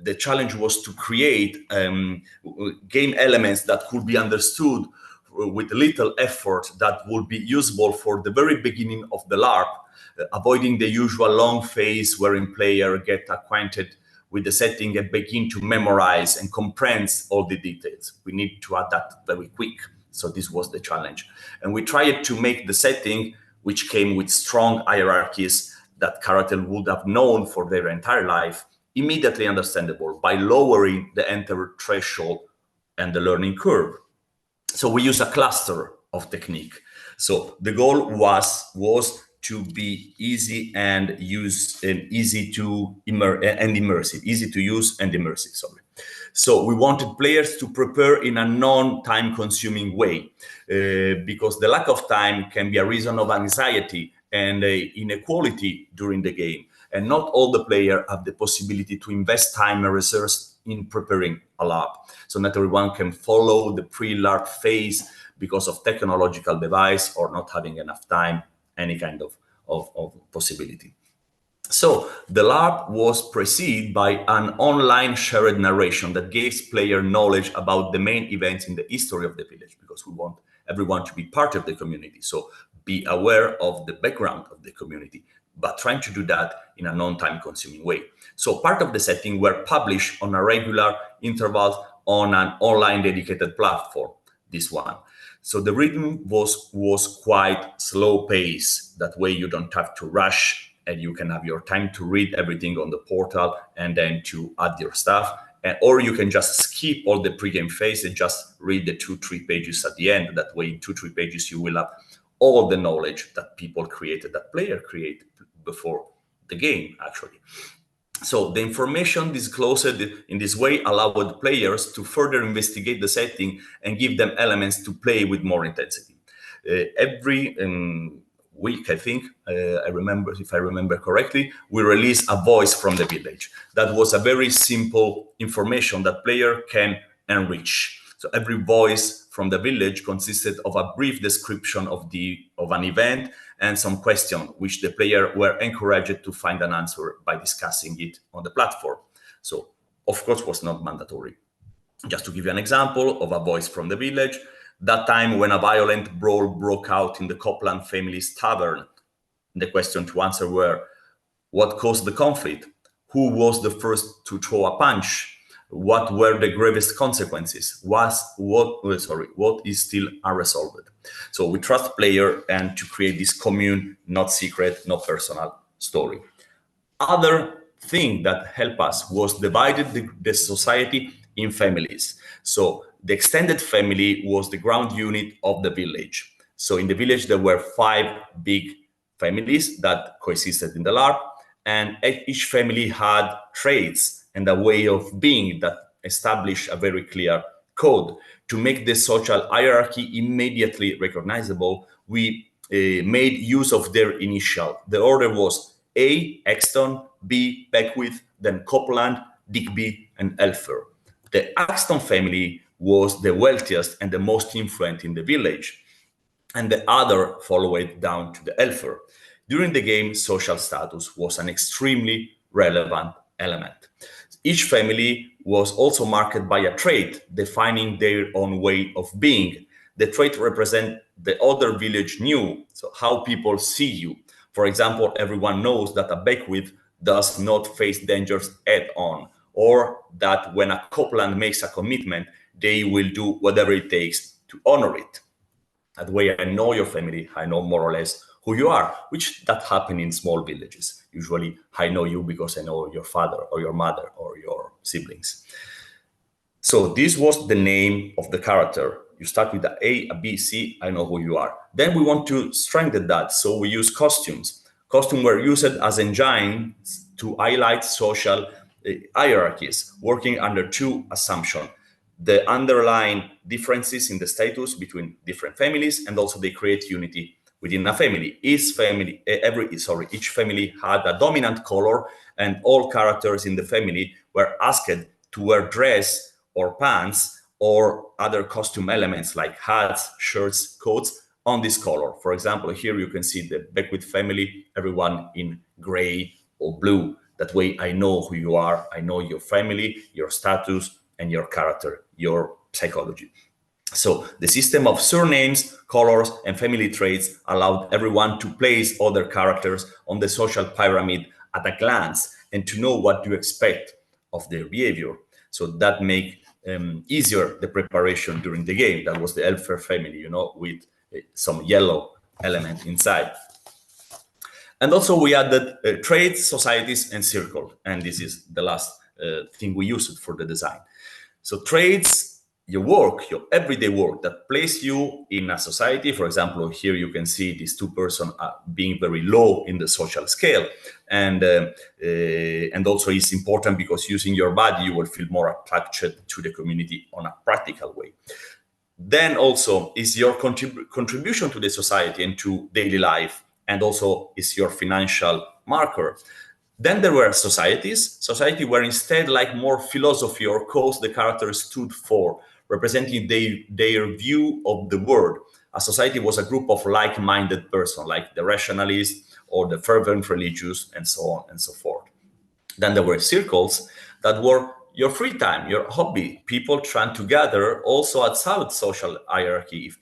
The challenge was to create game elements that could be understood with little effort, that would be usable for the very beginning of the LARP, avoiding the usual long phase wherein player get acquainted with the setting and begin to memorize and comprehend all the details. We need to add that very quick. So this was the challenge. And we tried to make the setting, which came with strong hierarchies that characters would have known for their entire life, immediately understandable by lowering the enter threshold and the learning curve. So we use a cluster of technique. So the goal was to be easy and easy to immersive, easy to use and immersive. Sorry. So we wanted players to prepare in a non-time consuming way, because the lack of time can be a reason of anxiety and inequality during the game. And not all the players have the possibility to invest time and resources in preparing a LARP. So not everyone can follow the pre-LARP phase because of technological device or not having enough time, any kind of possibility. So the LARP was preceded by an online shared narration that gives player knowledge about the main events in the history of the village, because we want everyone to be part of the community. So be aware of the background of the community, but trying to do that in a non-time consuming way. So part of the setting were published on a regular intervals on an online dedicated platform, this one. So the rhythm was quite slow pace. That way you don't have to rush and you can have your time to read everything on the portal and then to add your stuff. Or you can just skip all the pregame phase and just read the 2-3 pages at the end. That way in 2-3 pages you will have all the knowledge that people created, that player created before the game, actually. So the information disclosed in this way allowed players to further investigate the setting and give them elements to play with more intensity. Every week, I think, if I remember correctly, we release a voice from the village. That was a very simple information that player can enrich. So every voice from the village consisted of a brief description of an event and some question, which the player were encouraged to find an answer by discussing it on the platform. So, of course, was not mandatory. Just to give you an example of a voice from the village, that time when a violent brawl broke out in the Copeland family's tavern, the question to answer were, what caused the conflict? Who was the first to throw a punch? What were the gravest consequences? What is still unresolved? So we trust player and to create this commune, not secret, not personal story. Other thing that helped us was divided the society in families. So the extended family was the ground unit of the village. So in the village, there were 5 big families that coexisted in the LARP, and each family had traits and a way of being that established a very clear code. To make the social hierarchy immediately recognizable, we made use of their initial. The order was A, Axton, B, Beckwith, then Copeland, Digby, and Elfer. The Axton family was the wealthiest and the most influential in the village, and the other followed down to the Elfer. During the game, social status was an extremely relevant element. Each family was also marked by a trait defining their own way of being. The trait represents the other village knew, so how people see you. For example, everyone knows that a Beckwith does not face dangers head-on, or that when a Copeland makes a commitment, they will do whatever it takes to honor it. That way I know your family, I know more or less who you are, which that happens in small villages. Usually I know you because I know your father or your mother or your siblings. So this was the name of the character. You start with the A, a B, C, I know who you are. Then we want to strengthen that, so we use costumes. Costumes were used as engines to highlight social hierarchies, working under 2 assumptions. The underlying differences in the status between different families, and also they create unity within a family. Each family had a dominant color, and all characters in the family were asked to wear dress or pants or other costume elements like hats, shirts, coats on this color. For example, here you can see the Beckwith family, everyone in gray or blue. That way I know who you are, I know your family, your status, and your character, your psychology. So the system of surnames, colors, and family traits allowed everyone to place other characters on the social pyramid at a glance and to know what to expect of their behavior. So that make easier the preparation during the game. That was the Elfer family, with some yellow element inside. And also we added trades, societies, and circle. And this is the last thing we used for the design. So trades, your work, your everyday work that place you in a society. For example, here you can see these two persons being very low in the social scale. And also it's important because using your body, you will feel more attached to the community on a practical way. Then also is your contribution to the society and to daily life, and also is your financial marker. Then there were societies. Society were instead like more philosophy or cause the characters stood for, representing their view of the world. A society was a group of like-minded persons, like the rationalists or the fervent religious, and so on and so forth. Then there were circles that were your free time, your hobby, people trying to gather also outside social hierarchy. If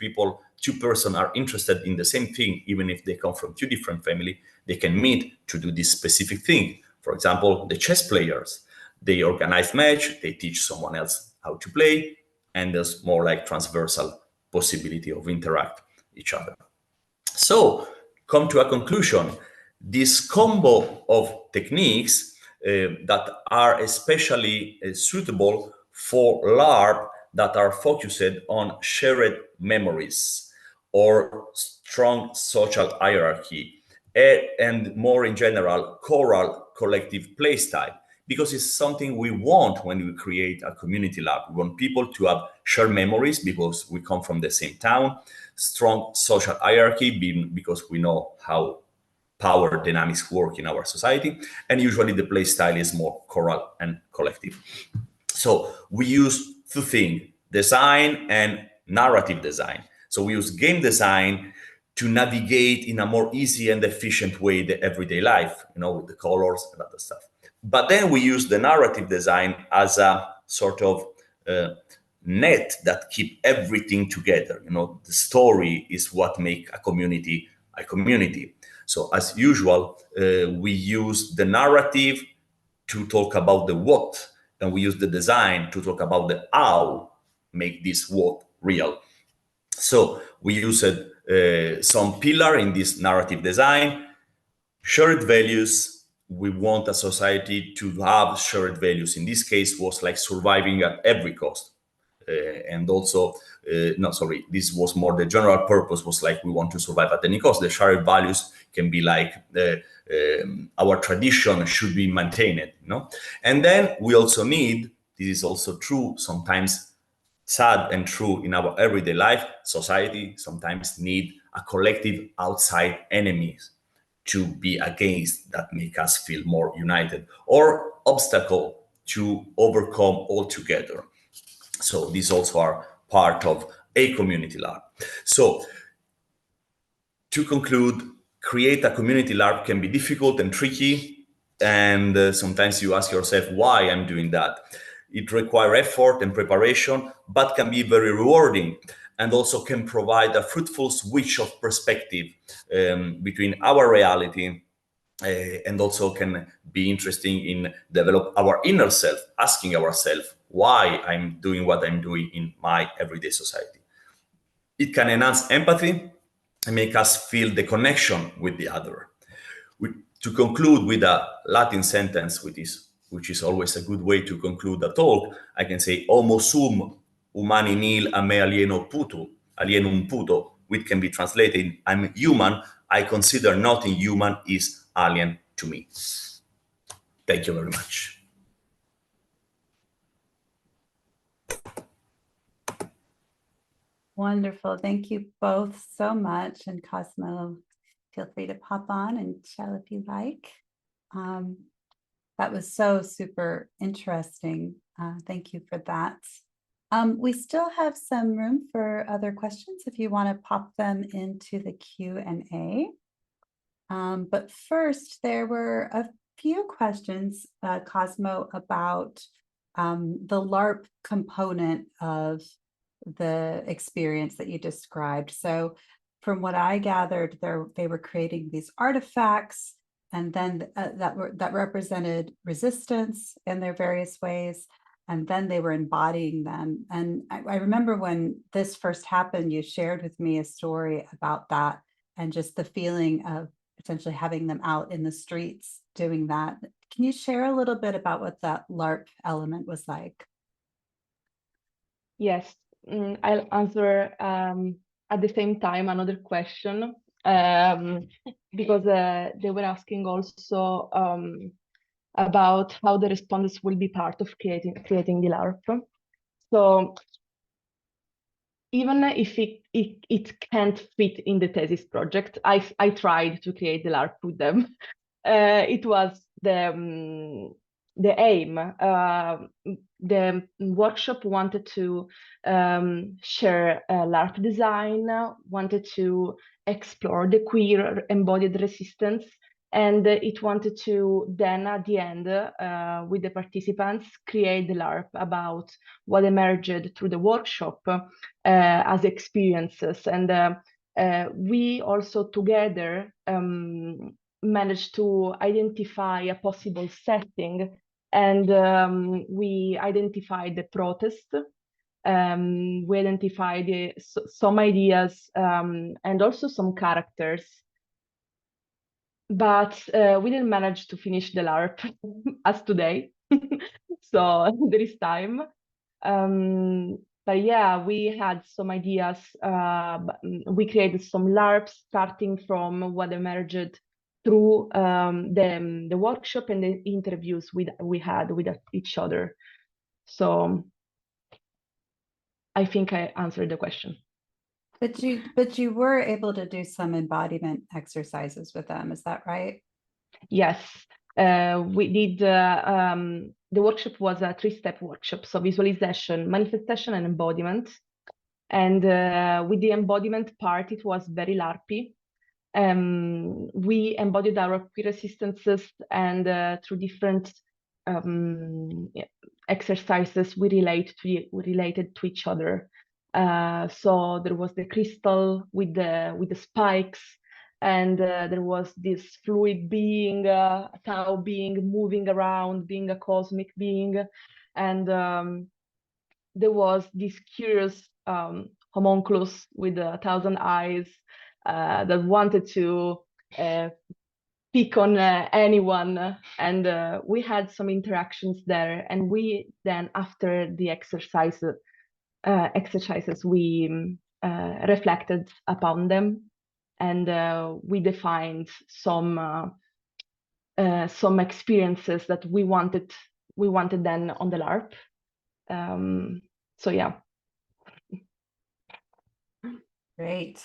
two persons are interested in the same thing, even if they come from two different families, they can meet to do this specific thing. For example, the chess players, they organize match, they teach someone else how to play, and there's more like transversal possibility of interact each other. So, come to a conclusion. This combo of techniques that are especially suitable for LARP that are focused on shared memories or strong social hierarchy, and more in general, choral collective play style, because it's something we want when we create a community lab. We want people to have shared memories because we come from the same town, strong social hierarchy because we know how power dynamics work in our society, and usually the play style is more choral and collective. So we use two things, design and narrative design. So we use game design to navigate in a more easy and efficient way the everyday life, with the colors and other stuff. But then we use the narrative design as a sort of net that keep everything together. The story is what make a community a community. So as usual, we use the narrative to talk about the what, and we use the design to talk about the how, make this what real. So we used some pillar in this narrative design, shared values. We want a society to have shared values. In this case was like surviving at every cost. And also, this was more the general purpose was like we want to survive at any cost. The shared values can be like our tradition should be maintained, And then we also need, this is also true, sometimes sad and true in our everyday life, society sometimes need a collective outside enemies to be against that make us feel more united, or obstacle to overcome altogether. So these also are part of a community lab. So to conclude, create a community lab can be difficult and tricky. And sometimes you ask yourself why I'm doing that. It requires effort and preparation, but can be very rewarding, and also can provide a fruitful switch of perspective between our reality, and also can be interesting in develop our inner self, asking ourselves why I'm doing what I'm doing in my everyday society. It can enhance empathy and make us feel the connection with the other. To conclude with a Latin sentence, which is always a good way to conclude a talk, I can say, homo sum humani nil a me alienum puto, which can be translated, I'm human, I consider nothing human is alien to me. Thank you very much. Wonderful. Thank you both so much. And Cosmo, feel free to pop on and chat if you like. That was so super interesting. Thank you for that. We still have some room for other questions if you want to pop them into the Q&A. But first, there were a few questions, Cosmo, about the LARP component of the experience that you described. So from what I gathered, they were creating these artifacts, and then that represented resistance in their various ways, and then they were embodying them. And I remember when this first happened, you shared with me a story about that and just the feeling of potentially having them out in the streets doing that. Can you share a little bit about what that LARP element was like? Yes, I'll answer at the same time another question, because they were asking also about how the respondents will be part of creating the LARP. So even if it can't fit in the thesis project, I tried to create the LARP with them. It was the aim. The workshop wanted to share LARP design, wanted to explore the queer embodied resistance, and it wanted to then at the end, with the participants, create the LARP about what emerged through the workshop as experiences. And we also together managed to identify a possible setting, and we identified the protest. We identified some ideas and also some characters, but we didn't manage to finish the LARP as today. So there is time. But yeah, we had some ideas. We created some LARPs starting from what emerged through the workshop and the interviews we had with each other. So I think I answered the question. But you were able to do some embodiment exercises with them, is that right? Yes, we did. The workshop was a 3-step workshop, so visualization, manifestation, and embodiment. And with the embodiment part, it was very LARPy. We embodied our queer resistances, and through different exercises, we related to each other. So there was the crystal with the spikes, and there was this fluid being, a tau being moving around, being a cosmic being, and there was this curious homunculus with 1,000 eyes that wanted to pick on anyone, and we had some interactions there. And we then, after the exercises, we reflected upon them, and we defined some experiences that we wanted then on the LARP. So yeah. Great.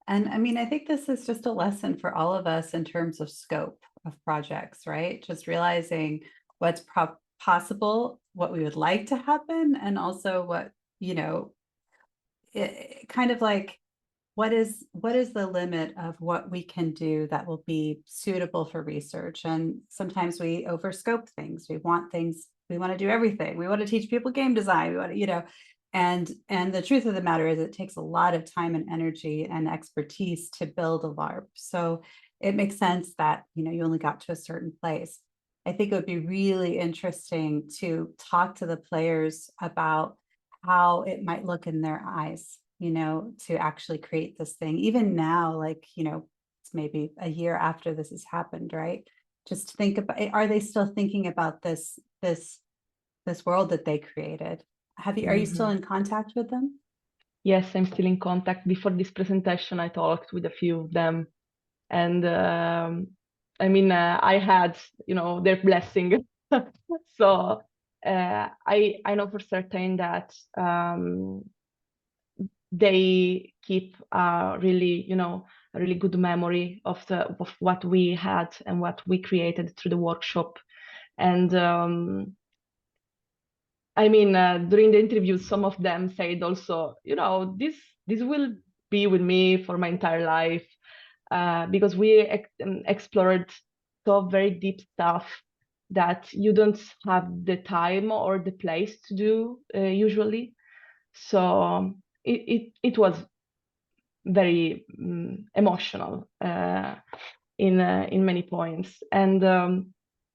And I mean, I think this is just a lesson for all of us in terms of scope of projects, right? Just realizing what's possible, what we would like to happen, and also what, you know, kind of like, what is the limit of what we can do that will be suitable for research? And sometimes we overscope things. We want to do everything. We want to teach people game design. We want to, you know, and the truth of the matter is it takes a lot of time and energy and expertise to build a LARP. So it makes sense that, you know, you only got to a certain place. I think it would be really interesting to talk to the players about how it might look in their eyes, you know, to actually create this thing. Even now, like, you know, it's maybe a year after this has happened, right? Just think about, are they still thinking about this world that they created? Are you still in contact with them? Yes, I'm still in contact. Before this presentation, I talked with a few of them, and I mean, I had, you know, their blessing. So I know for certain that they keep really, you know, a really good memory of what we had and what we created through the workshop. And I mean, during the interview, some of them said also, you know, this will be with me for my entire life, because we explored so very deep stuff that you don't have the time or the place to do usually. So it was very emotional in many points. And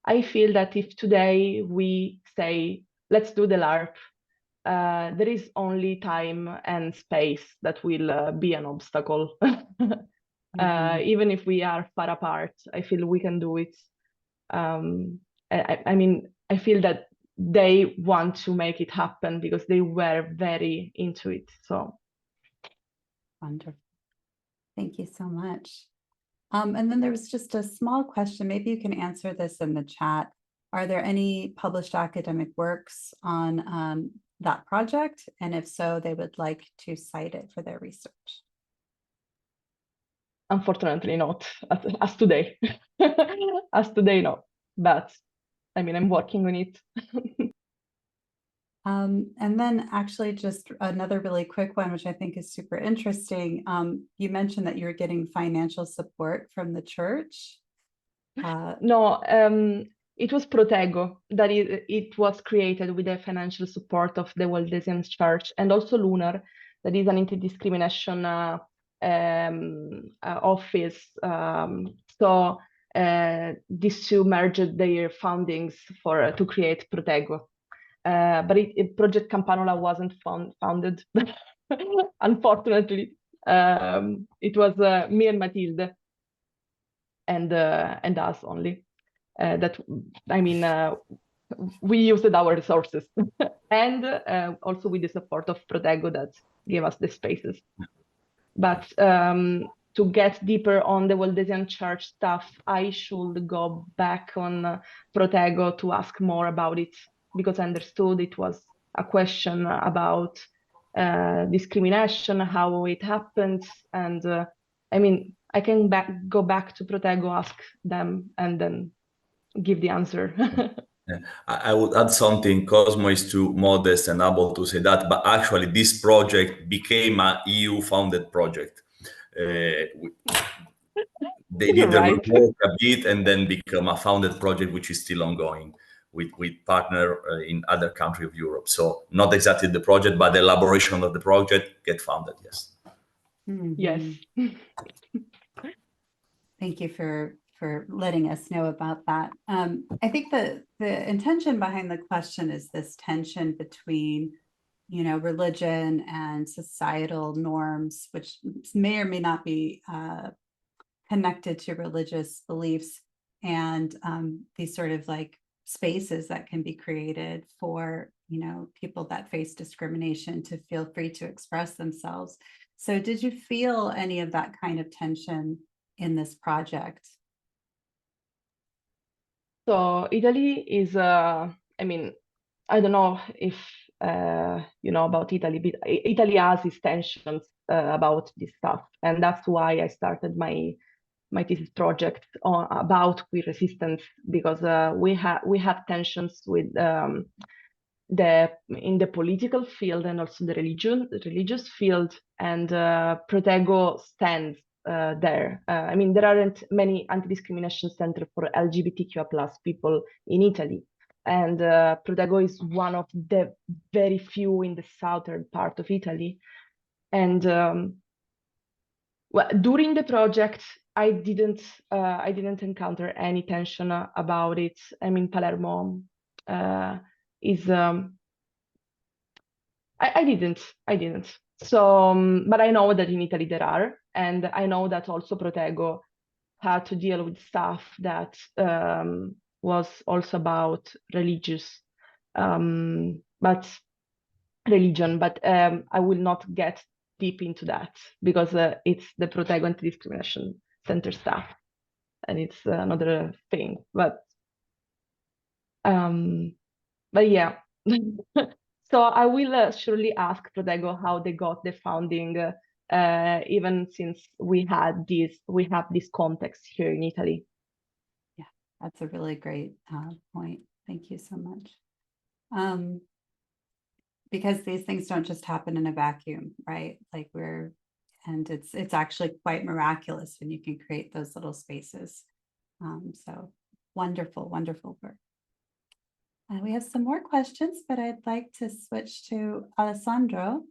I feel that if today we say, let's do the LARP, there is only time and space that will be an obstacle. Even if we are far apart, I feel we can do it. I mean, I feel that they want to make it happen because they were very into it. So wonderful. Thank you so much. And then there was just a small question. Maybe you can answer this in the chat. Are there any published academic works on that project? And if so, they would like to cite it for their research. unfortunately not, as today. As today, no. But I mean, I'm working on it. And then actually just another really quick one, which I think is super interesting. You mentioned that you're getting financial support from the church. No, it was Protego that it was created with the financial support of the Waldensian Church, and also Lunar, that is an anti-discrimination office. So these two merged their fundings to create Protego. But Project Campanula wasn't founded, unfortunately. It was me and Matilde and us only. That, I mean, we used our resources and also with the support of Protego that gave us the spaces. But to get deeper on the Waldensian Church stuff, I should go back on Protego to ask more about it, because I understood it was a question about discrimination, how it happened. And I mean, I can go back to Protego, ask them, and then give the answer. Yeah. I would add something. Cosmo is too modest and able to say that, but actually this project became an EU-funded project. They did the Right. work a bit and then become a funded project, which is still ongoing with partner in other countries of Europe. So not exactly the project, but the elaboration of the project get funded, yes. Mm-hmm. Yes. Thank you for letting us know about that. I think the intention behind the question is this tension between, you know, religion and societal norms, which may or may not be connected to religious beliefs, and these sort of like spaces that can be created for, you know, people that face discrimination to feel free to express themselves. So did you feel any of that kind of tension in this project? So Italy is, I mean, I don't know if you know about Italy, but Italy has its tensions about this stuff, and that's why I started my thesis project about queer resistance, because we have tensions with in the political field and also the religious field, and Protego stands there. I mean, there aren't many anti-discrimination centers for LGBTQI+ people in Italy, and Protego is one of the very few in the southern part of Italy. And well, during the project, I didn't encounter any tension about it. I mean, Palermo is I didn't. So, but I know that in Italy there are, and I know that also Protego had to deal with stuff that was also about religion. But I will not get deep into that, because it's the Protego Anti-Discrimination Center stuff, and it's another thing. But yeah. So I will surely ask Protego how they got the funding, even since we have this context here in Italy. Yeah, that's a really great point. Thank you so much. Because these things don't just happen in a vacuum, right? Like and it's actually quite miraculous when you can create those little spaces. So wonderful, wonderful work. We have some more questions, but I'd like to switch to Alessandro.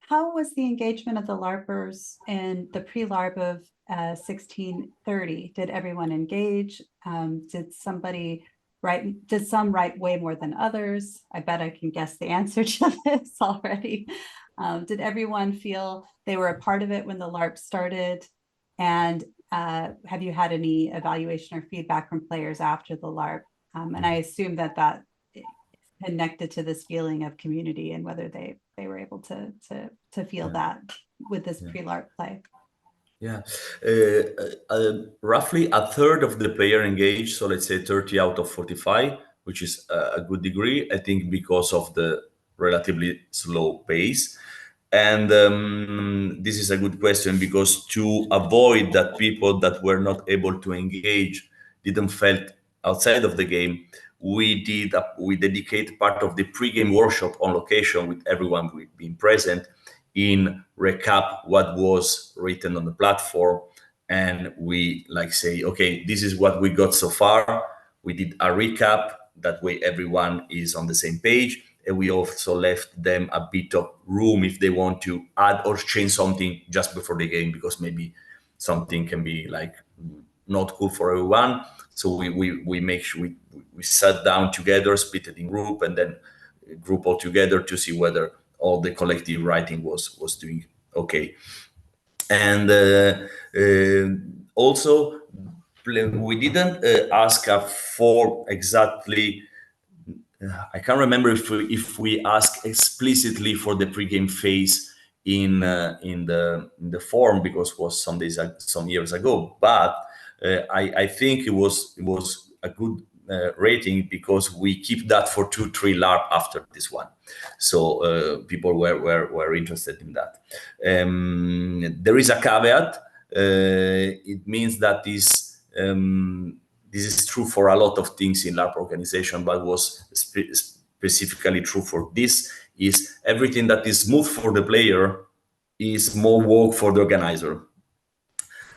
How was the engagement of the LARPers in the pre-LARP of 1630? Did everyone engage? Did some write way more than others? I bet I can guess the answer to this already. Did everyone feel they were a part of it when the LARP started? And have you had any evaluation or feedback from players after the LARP? And I assume that that is connected to this feeling of community and whether they were able to feel that with this pre-LARP play. Yeah, roughly a third of the player engaged, so let's say 30 out of 45, which is a good degree, I think, because of the relatively slow pace. And this is a good question, because to avoid that people that were not able to engage didn't felt outside of the game, we dedicate part of the pre-game workshop on location with everyone being present in recap what was written on the platform, and we like say, okay, this is what we got so far. We did a recap, that way everyone is on the same page, and we also left them a bit of room if they want to add or change something just before the game, because maybe something can be like not cool for everyone. So we make sure we sat down together, split it in group, and then group all together to see whether all the collective writing was doing okay. And also we didn't ask for exactly, I can't remember if we asked explicitly for the pregame phase in the form, because it was some years ago. But I think it was a good rating, because we keep that for 2-3 LARP after this one. So people were interested in that. There is a caveat. It means that this is true for a lot of things in LARP organization, but was specifically true for this, is everything that is smooth for the player is more work for the organizer.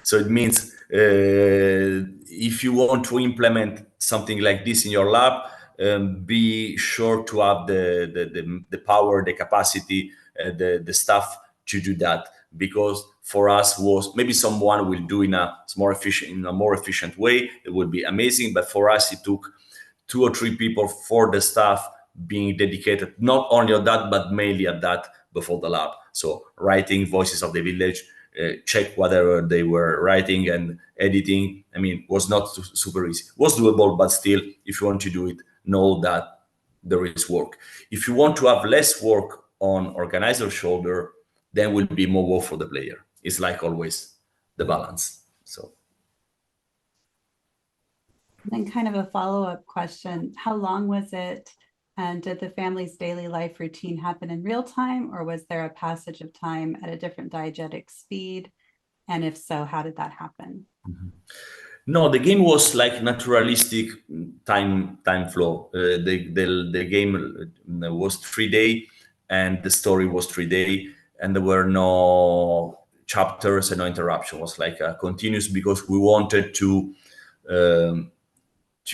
So it means if you want to implement something like this in your lab, be sure to have the power, the capacity, the staff to do that. Because for us, was maybe someone will do in a more efficient way. It would be amazing. But for us, it took 2 or 3 people for the staff being dedicated not only on that, but mainly at that before the lab. So writing Voices of the Village, check whatever they were writing and editing. I mean, was not super easy. Was doable, but still, if you want to do it, know that there is work. If you want to have less work on organizer's shoulder, then will be more work for the player. It's like always the balance. So. Then kind of a follow-up question, how long was it? And did the family's daily life routine happen in real time, or was there a passage of time at a different diegetic speed? And if so, how did that happen? Mm-hmm. No, the game was like naturalistic time flow. The game was 3-day, and the story was 3-day, and there were no chapters and no interruption. It was like a continuous, because we wanted to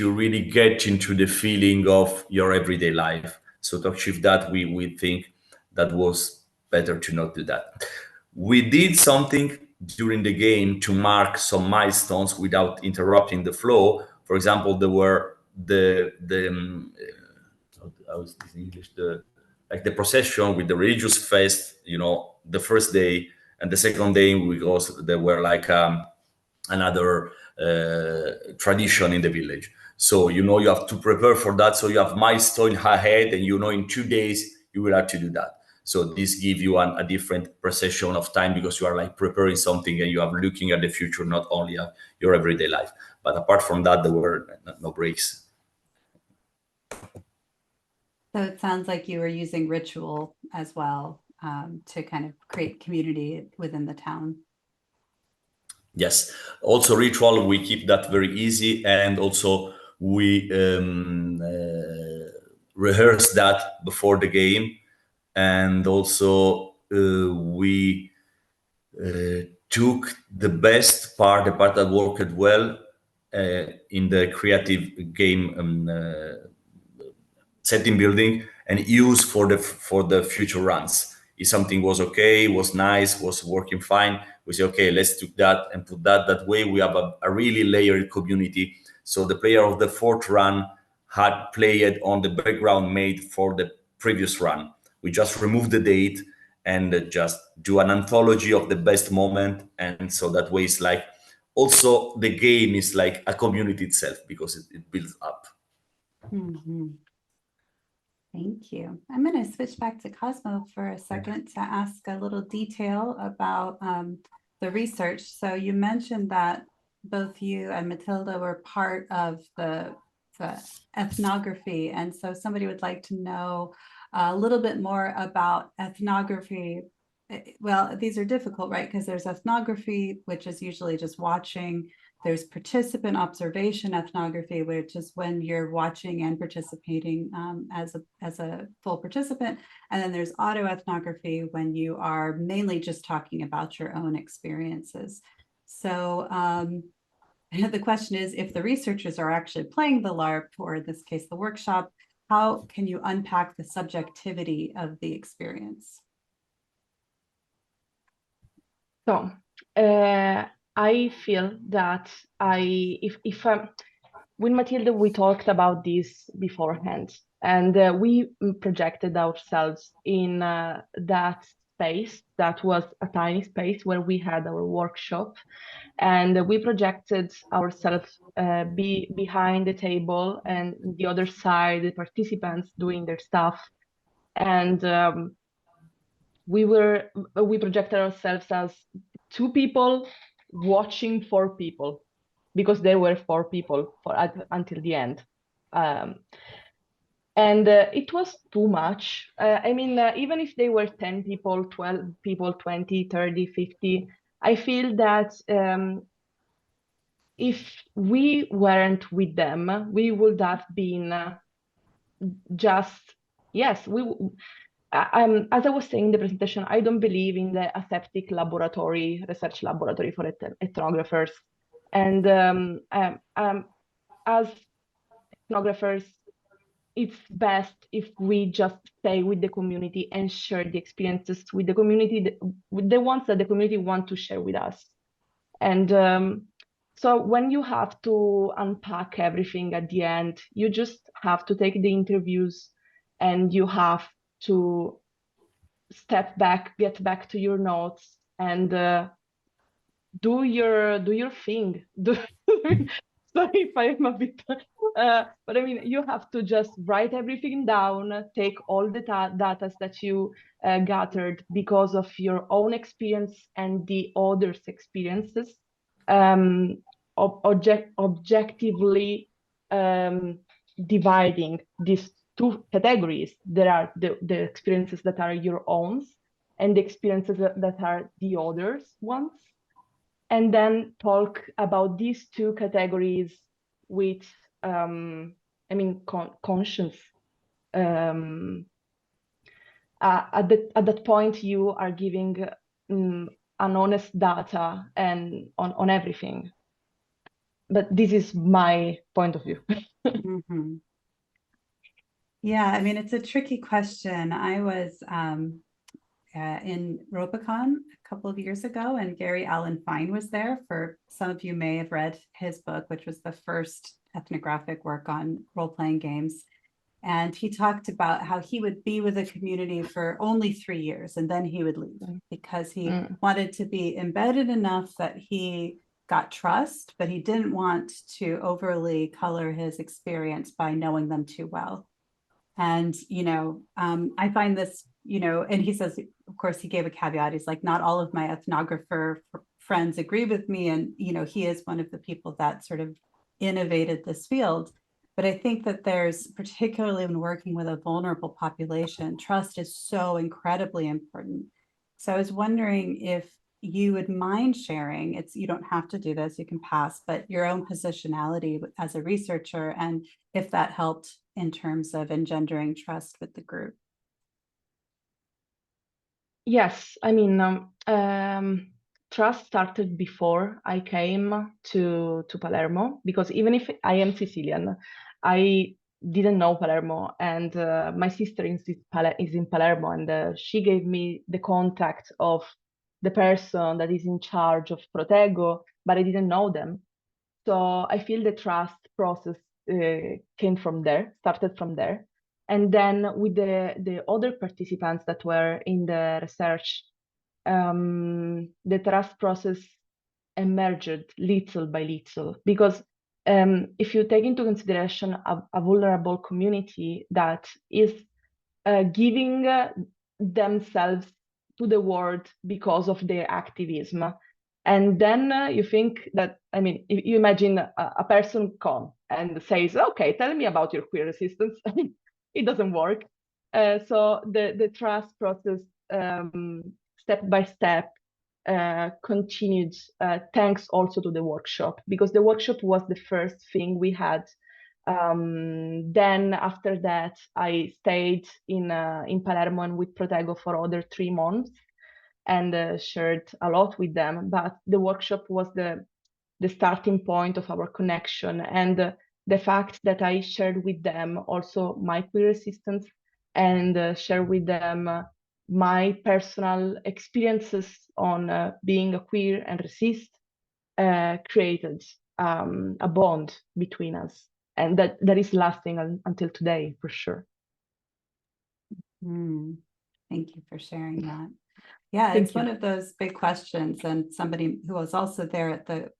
really get into the feeling of your everyday life. So to achieve that, we think that was better to not do that. We did something during the game to mark some milestones without interrupting the flow. For example, there were how is this in English? The procession with the religious fest, the first day, and the second day there were like another tradition in the village. So you have to prepare for that. So you have milestone ahead, and in 2 days you will have to do that. So this gives you a different perception of time, because you are like preparing something and you are looking at the future, not only at your everyday life. But apart from that, there were no breaks. So it sounds like you were using ritual as well to kind of create community within the town. Yes, also ritual, we keep that very easy, and also we rehearse that before the game, and also we took the best part, the part that worked well in the creative game setting building, and use for the future runs. If something was okay, was nice, was working fine, we say, okay, let's do that and put that way. We have a really layered community. So the player of the 4th run had played on the background made for the previous run. We just removed the date, and just do an anthology of the best moment. And so that way it's like also the game is like a community itself because it builds up. Mhm. Thank you. I'm going to switch back to Cosmo for a second to ask a little detail about the research. So you mentioned that both you and Matilda were part of the ethnography. And so somebody would like to know a little bit more about ethnography. Well, these are difficult, right? Because there's ethnography, which is usually just watching. There's participant observation ethnography, which is when you're watching and participating as a full participant. And then there's autoethnography when you are mainly just talking about your own experiences. So the question is, if the researchers are actually playing the LARP, or in this case, the workshop, how can you unpack the subjectivity of the experience? So, I feel that with Matilda, we talked about this beforehand, and we projected ourselves in that space that was a tiny space where we had our workshop, and we projected ourselves behind the table, and the other side, the participants doing their stuff, and we projected ourselves as two people watching four people, because there were four people until the end. And it was too much. I mean, even if they were 10 people, 12 people, 20, 30, 50, I feel that if we weren't with them, we would have been just, yes, as I was saying in the presentation, I don't believe in the aseptic research laboratory for ethnographers. And as ethnographers, it's best if we just stay with the community and share the experiences with the community, with the ones that the community want to share with us. And so when you have to unpack everything at the end, you just have to take the interviews, and you have to step back, get back to your notes, and do your thing. Sorry if I'm a bit, but I mean, you have to just write everything down, take all the data that you gathered because of your own experience and the others' experiences, objectively dividing these two categories. There are the experiences that are your own, and the experiences that are the others' ones. And then talk about these two categories with, conscience. At that point, you are giving an honest data and on everything. But this is my point of view. Mm-hmm. Yeah, I mean, it's a tricky question. I was in Robicon a couple of years ago, and Gary Allen Fine was there. For some of you may have read his book, which was the first ethnographic work on role-playing games. And he talked about how he would be with a community for only 3 years, and then he would leave because he wanted to be embedded enough that he got trust, but he didn't want to overly color his experience by knowing them too well. And, I find this, and he says, of course, he gave a caveat. He's like, not all of my ethnographer friends agree with me. And, he is one of the people that sort of innovated this field. But I think that there's, particularly when working with a vulnerable population, trust is so incredibly important. So I was wondering if you would mind sharing, you don't have to do this, you can pass, but your own positionality as a researcher, and if that helped in terms of engendering trust with the group. Yes, I mean, trust started before I came to Palermo, because even if I am Sicilian, I didn't know Palermo, and my sister is in Palermo, and she gave me the contact of the person that is in charge of Protego, but I didn't know them. So I feel the trust process started from there. And then with the other participants that were in the research, the trust process emerged little by little, because if you take into consideration a vulnerable community that is giving themselves to the world because of their activism, and then you think that, I mean, if you imagine a person come and says, okay, tell me about your queer resistance, it doesn't work. So the trust process, step by step, continued, thanks also to the workshop, because the workshop was the first thing we had. Then after that, I stayed in Palermo and with Protego for other 3 months and shared a lot with them. But the workshop was the starting point of our connection, and the fact that I shared with them also my queer resistance and share with them my personal experiences on being a queer and resist created a bond between us, and that is lasting until today, for sure. Thank you for sharing that. Yeah, Thank it's you. one of those big questions. And somebody who was also there at the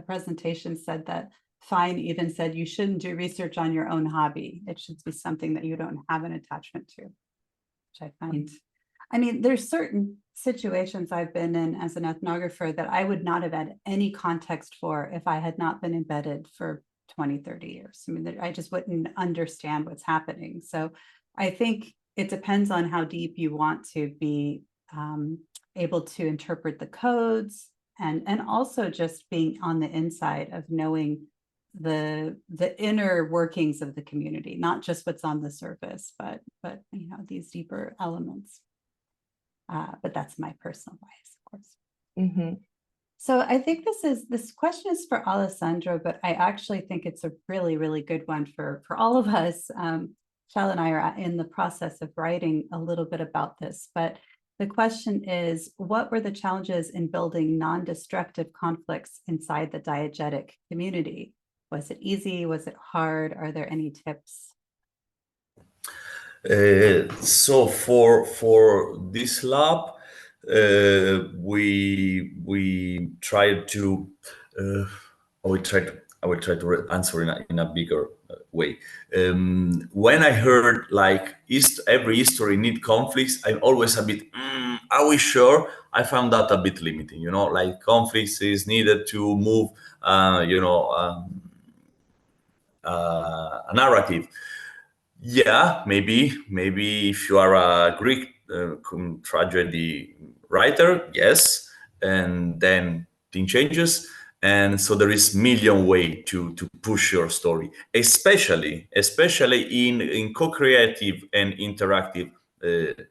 presentation said that Fine even said you shouldn't do research on your own hobby. It should be something that you don't have an attachment to, which I find. I mean, there's certain situations I've been in as an ethnographer that I would not have had any context for if I had not been embedded for 20, 30 years. I mean, I just wouldn't understand what's happening. So I think it depends on how deep you want to be able to interpret the codes, and also just being on the inside of knowing the inner workings of the community, not just what's on the surface, but you know, these deeper elements. But that's my personal bias, of course. Mm-hmm. So I think this question is for Alessandro, but I actually think it's a really, really good one for all of us. Shal and I are in the process of writing a little bit about this, but the question is, what were the challenges in building non-destructive conflicts inside the diegetic community? Was it easy? Was it hard? Are there any tips? So for this lab, we tried to. I will try to answer in a bigger way. When I heard like every history need conflicts, I'm always a bit. Are we sure? I found that a bit limiting. You know, like conflicts is needed to move. A narrative. Yeah, maybe if you are a Greek tragedy writer, yes, and then thing changes, and so there is million way to push your story, especially in co-creative and interactive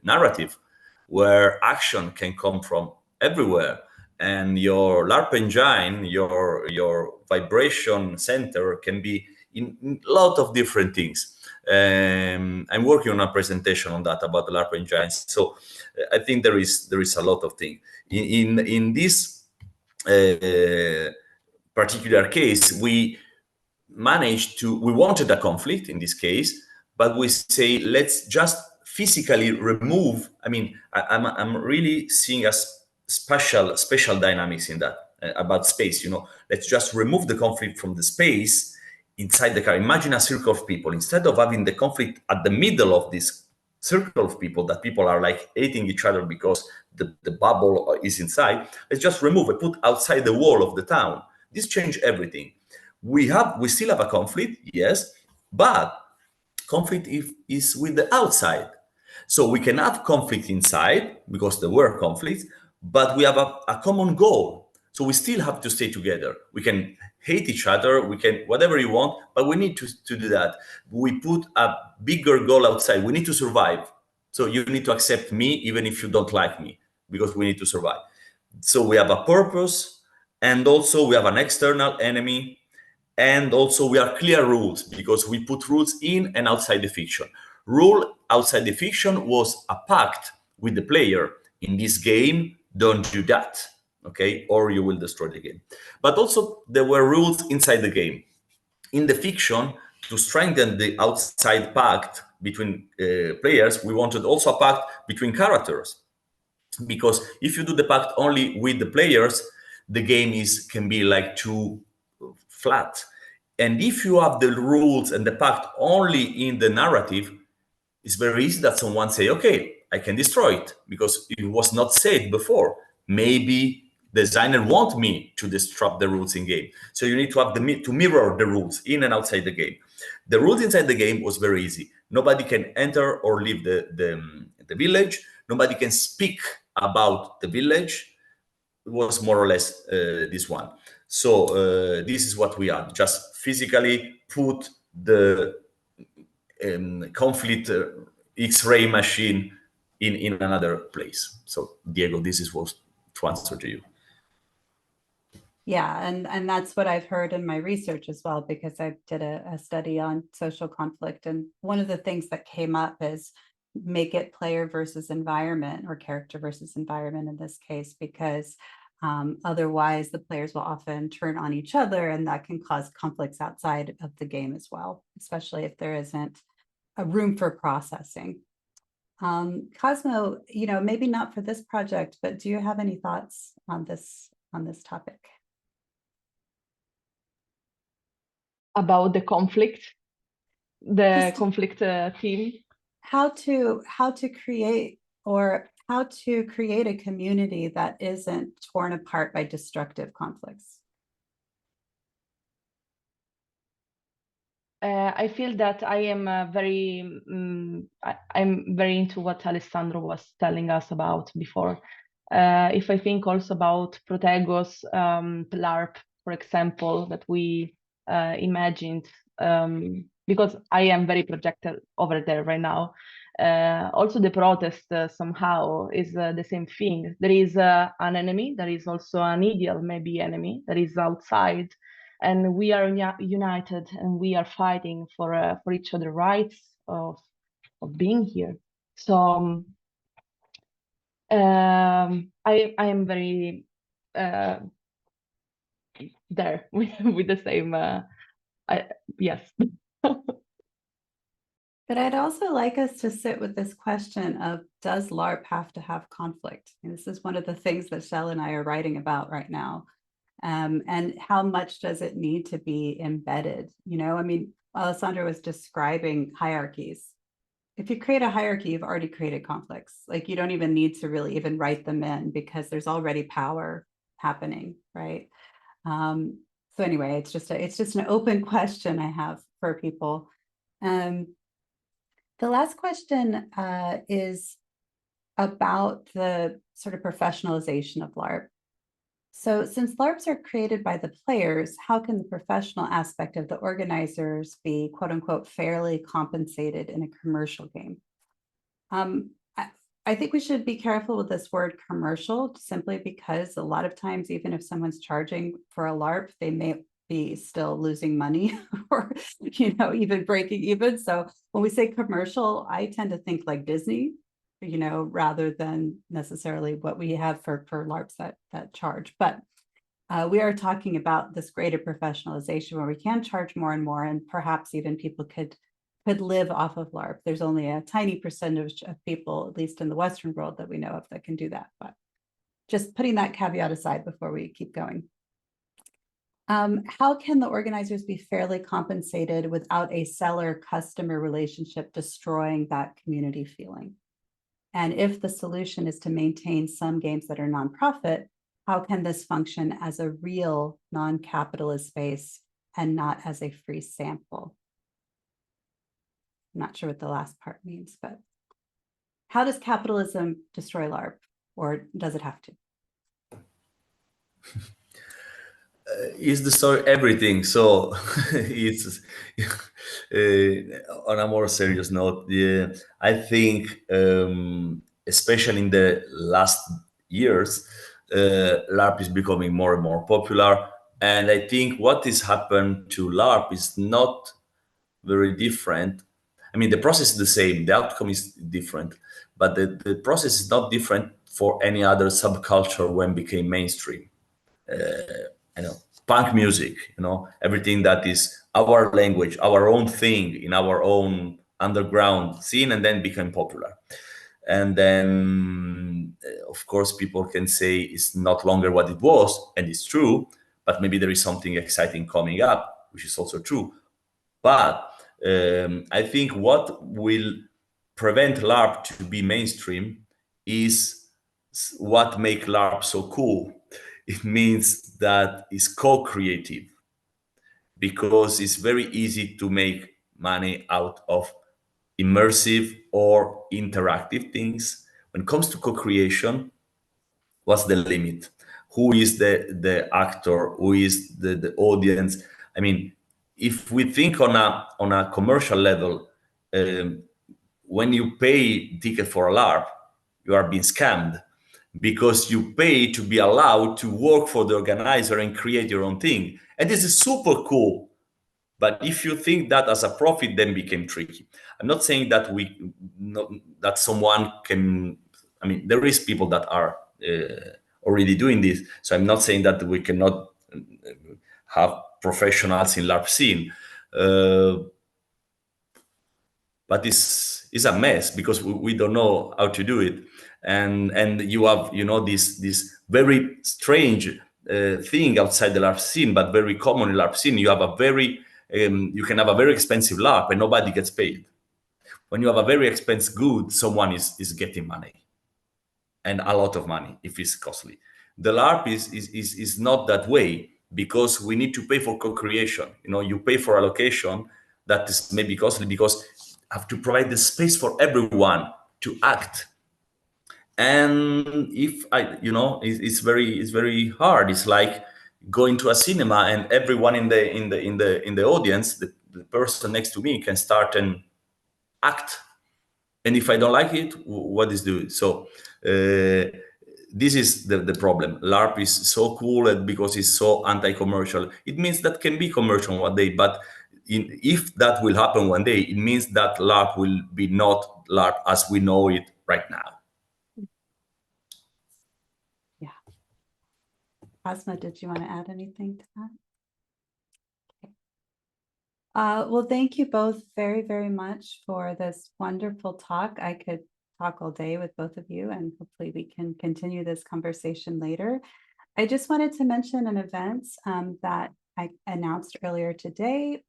narrative, where action can come from everywhere, and your LARP engine, your vibration center can be in a lot of different things. I'm working on a presentation on that about the LARP engines. So I think there is a lot of things in this particular case. We wanted a conflict in this case, but we say let's just physically remove. I mean, I'm really seeing a special dynamics in that about space. You know, let's just remove the conflict from the space inside the car. Imagine a circle of people. Instead of having the conflict at the middle of this circle of people, that people are like hating each other because the bubble is inside, let's just remove it, put outside the wall of the town. This changed everything. We still have a conflict, yes, but conflict is with the outside. So we can have conflict inside because there were conflicts, but we have a common goal. So we still have to stay together. We can hate each other, we can whatever you want, but we need to do that. We put a bigger goal outside. We need to survive. So you need to accept me even if you don't like me, because we need to survive. So we have a purpose, and also we have an external enemy, and also we have clear rules, because we put rules in and outside the fiction. Rule outside the fiction was a pact with the player. In this game, don't do that, okay? Or you will destroy the game. But also there were rules inside the game. In the fiction, to strengthen the outside pact, between players, we wanted also a pact between characters. Because if you do the pact only with the players, the game can be like too flat. And if you have the rules and the pact only in the narrative, it's very easy that someone say, okay, I can destroy it because it was not said before. Maybe the designer want me to disrupt the rules in game. So you need to have to mirror the rules in and outside the game. The rules inside the game was very easy. Nobody can enter or leave the village. Nobody can speak about the village. It was more or less this one. So this is what we had. Just physically put the conflict X-ray machine in another place. So Diego, this is what to answer to you. Yeah, and that's what I've heard in my research as well, because I did a study on social conflict. And one of the things that came up is make it player versus environment, or character versus environment in this case, because otherwise the players will often turn on each other, and that can cause conflicts outside of the game as well, especially if there isn't a room for processing. Cosmo, maybe not for this project, but do you have any thoughts on this topic? About the conflict, conflict theme. How to create a community that isn't torn apart by destructive conflicts. I feel that I am I'm very into what Alessandro was telling us about before. If I think also about Protego's LARP, for example, that we imagined, because I am very projected over there right now. Also the protest somehow is the same thing. There is an enemy, there is also an ideal maybe enemy that is outside, and we are united, and we are fighting for each other's rights of being here. So I am very there with the same yes. But I'd also like us to sit with this question of, does LARP have to have conflict? And this is one of the things that Shell and I are writing about right now. And how much does it need to be embedded? I mean, Alessandro was describing hierarchies. If you create a hierarchy, you've already created conflicts. Like, you don't even need to really even write them in, because there's already power happening, right? So anyway, it's just an open question I have for people. The last question is about the sort of professionalization of LARP. So since LARPs are created by the players, how can the professional aspect of the organizers be, quote unquote, fairly compensated in a commercial game? I think we should be careful with this word commercial, simply because a lot of times, even if someone's charging for a LARP, they may be still losing money or, even breaking even. So when we say commercial, I tend to think like Disney, rather than necessarily what we have for LARPs that charge. But we are talking about this greater professionalization where we can charge more and more, and perhaps even people could live off of LARP. There's only a tiny percentage of people, at least in the Western world, that we know of that can do that. But just putting that caveat aside before we keep going. How can the organizers be fairly compensated without a seller-customer relationship destroying that community feeling? And if the solution is to maintain some games that are nonprofit, how can this function as a real non-capitalist space and not as a free sample? I'm not sure what the last part means, but how does capitalism destroy LARP, or does it have to? Is the story everything? So it's on a more serious note. Yeah, I think especially in the last years, LARP is becoming more and more popular, and I think what has happened to LARP is not very different. I mean, the process is the same, the outcome is different, but the process is not different for any other subculture when it became mainstream. Punk music, everything that is our language, our own thing in our own underground scene and then became popular. And then, of course, people can say it's not longer what it was, and it's true, but maybe there is something exciting coming up, which is also true. But I think what will prevent LARP to be mainstream is what makes LARP so cool. It means that it's co-creative, because it's very easy to make money out of immersive or interactive things. When it comes to co-creation, what's the limit? Who is the actor? Who is the audience? I mean, if we think on a commercial level, when you pay ticket for a LARP, you are being scammed, because you pay to be allowed to work for the organizer and create your own thing. And this is super cool. But if you think that as a profit, then became tricky. I'm not saying that that someone can. I mean, there is people that are already doing this. So I'm not saying that we cannot have professionals in LARP scene, but it's a mess, because we don't know how to do it, and you have this very strange thing outside the LARP scene, but very common in LARP scene. You have a very you can have a very expensive LARP and nobody gets paid. When you have a very expensive good, someone is getting money, and a lot of money if it's costly. The LARP is not that way, because we need to pay for co-creation. You pay for a location that is maybe costly, because you have to provide the space for everyone to act. And if it's very hard. It's like going to a cinema and everyone in the audience, the person next to me, can start and act. And if I don't like it, what is doing? So this is the problem. LARP is so cool because it's so anti-commercial. It means that can be commercial one day, but if that will happen one day, it means that LARP will be not LARP as we know it right now. Yeah. Cosmo, did you want to add anything to that? Okay. Well, thank you both very, very much for this wonderful talk. I could talk all day with both of you, and hopefully we can continue this conversation later. I just wanted to mention an event that I announced earlier today.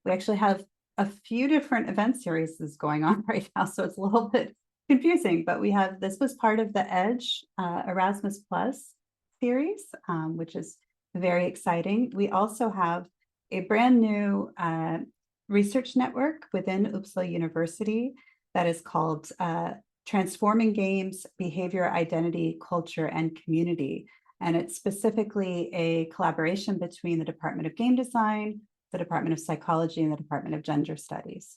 We actually have a few different event series going on right now, so it's a little bit confusing, but this was part of the EDGE Erasmus Plus series, which is very exciting. We also have a brand new research network within Uppsala University that is called Transforming Games, Behavior, Identity, Culture, and Community. And it's specifically a collaboration between the Department of Game Design, the Department of Psychology, and the Department of Gender Studies.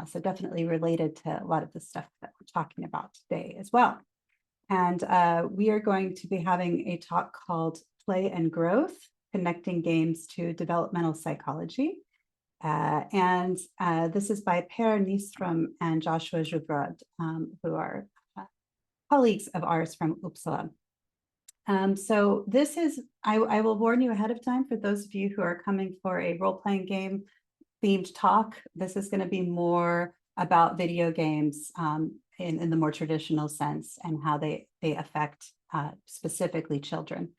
So definitely related to a lot of the stuff that we're talking about today as well. And we are going to be having a talk called Play and Growth, Connecting Games to Developmental Psychology. This is by Per Nyström and Joshua Jubrod, who are colleagues of ours from Uppsala. So this is, I will warn you ahead of time for those of you who are coming for a role-playing game themed talk. This is going to be more about video games in the more traditional sense and how they affect specifically children.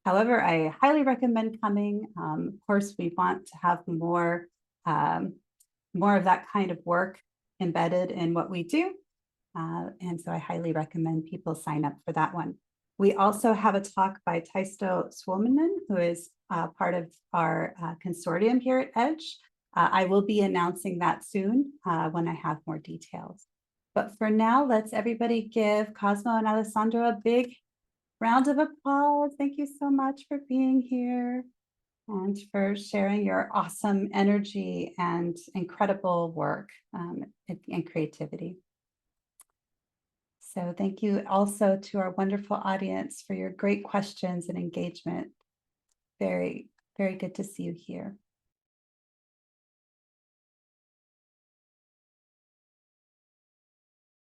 However, I highly recommend coming. Of course, we want to have more of that kind of work embedded in what we do. And so I highly recommend people sign up for that one. We also have a talk by Taisto Suominen, who is part of our consortium here at EDGE. I will be announcing that soon when I have more details. But for now, let's everybody give Cosmo and Alessandro a big round of applause. Thank you so much for being here and for sharing your awesome energy and incredible work and creativity. So thank you also to our wonderful audience for your great questions and engagement. Very, very good to see you here.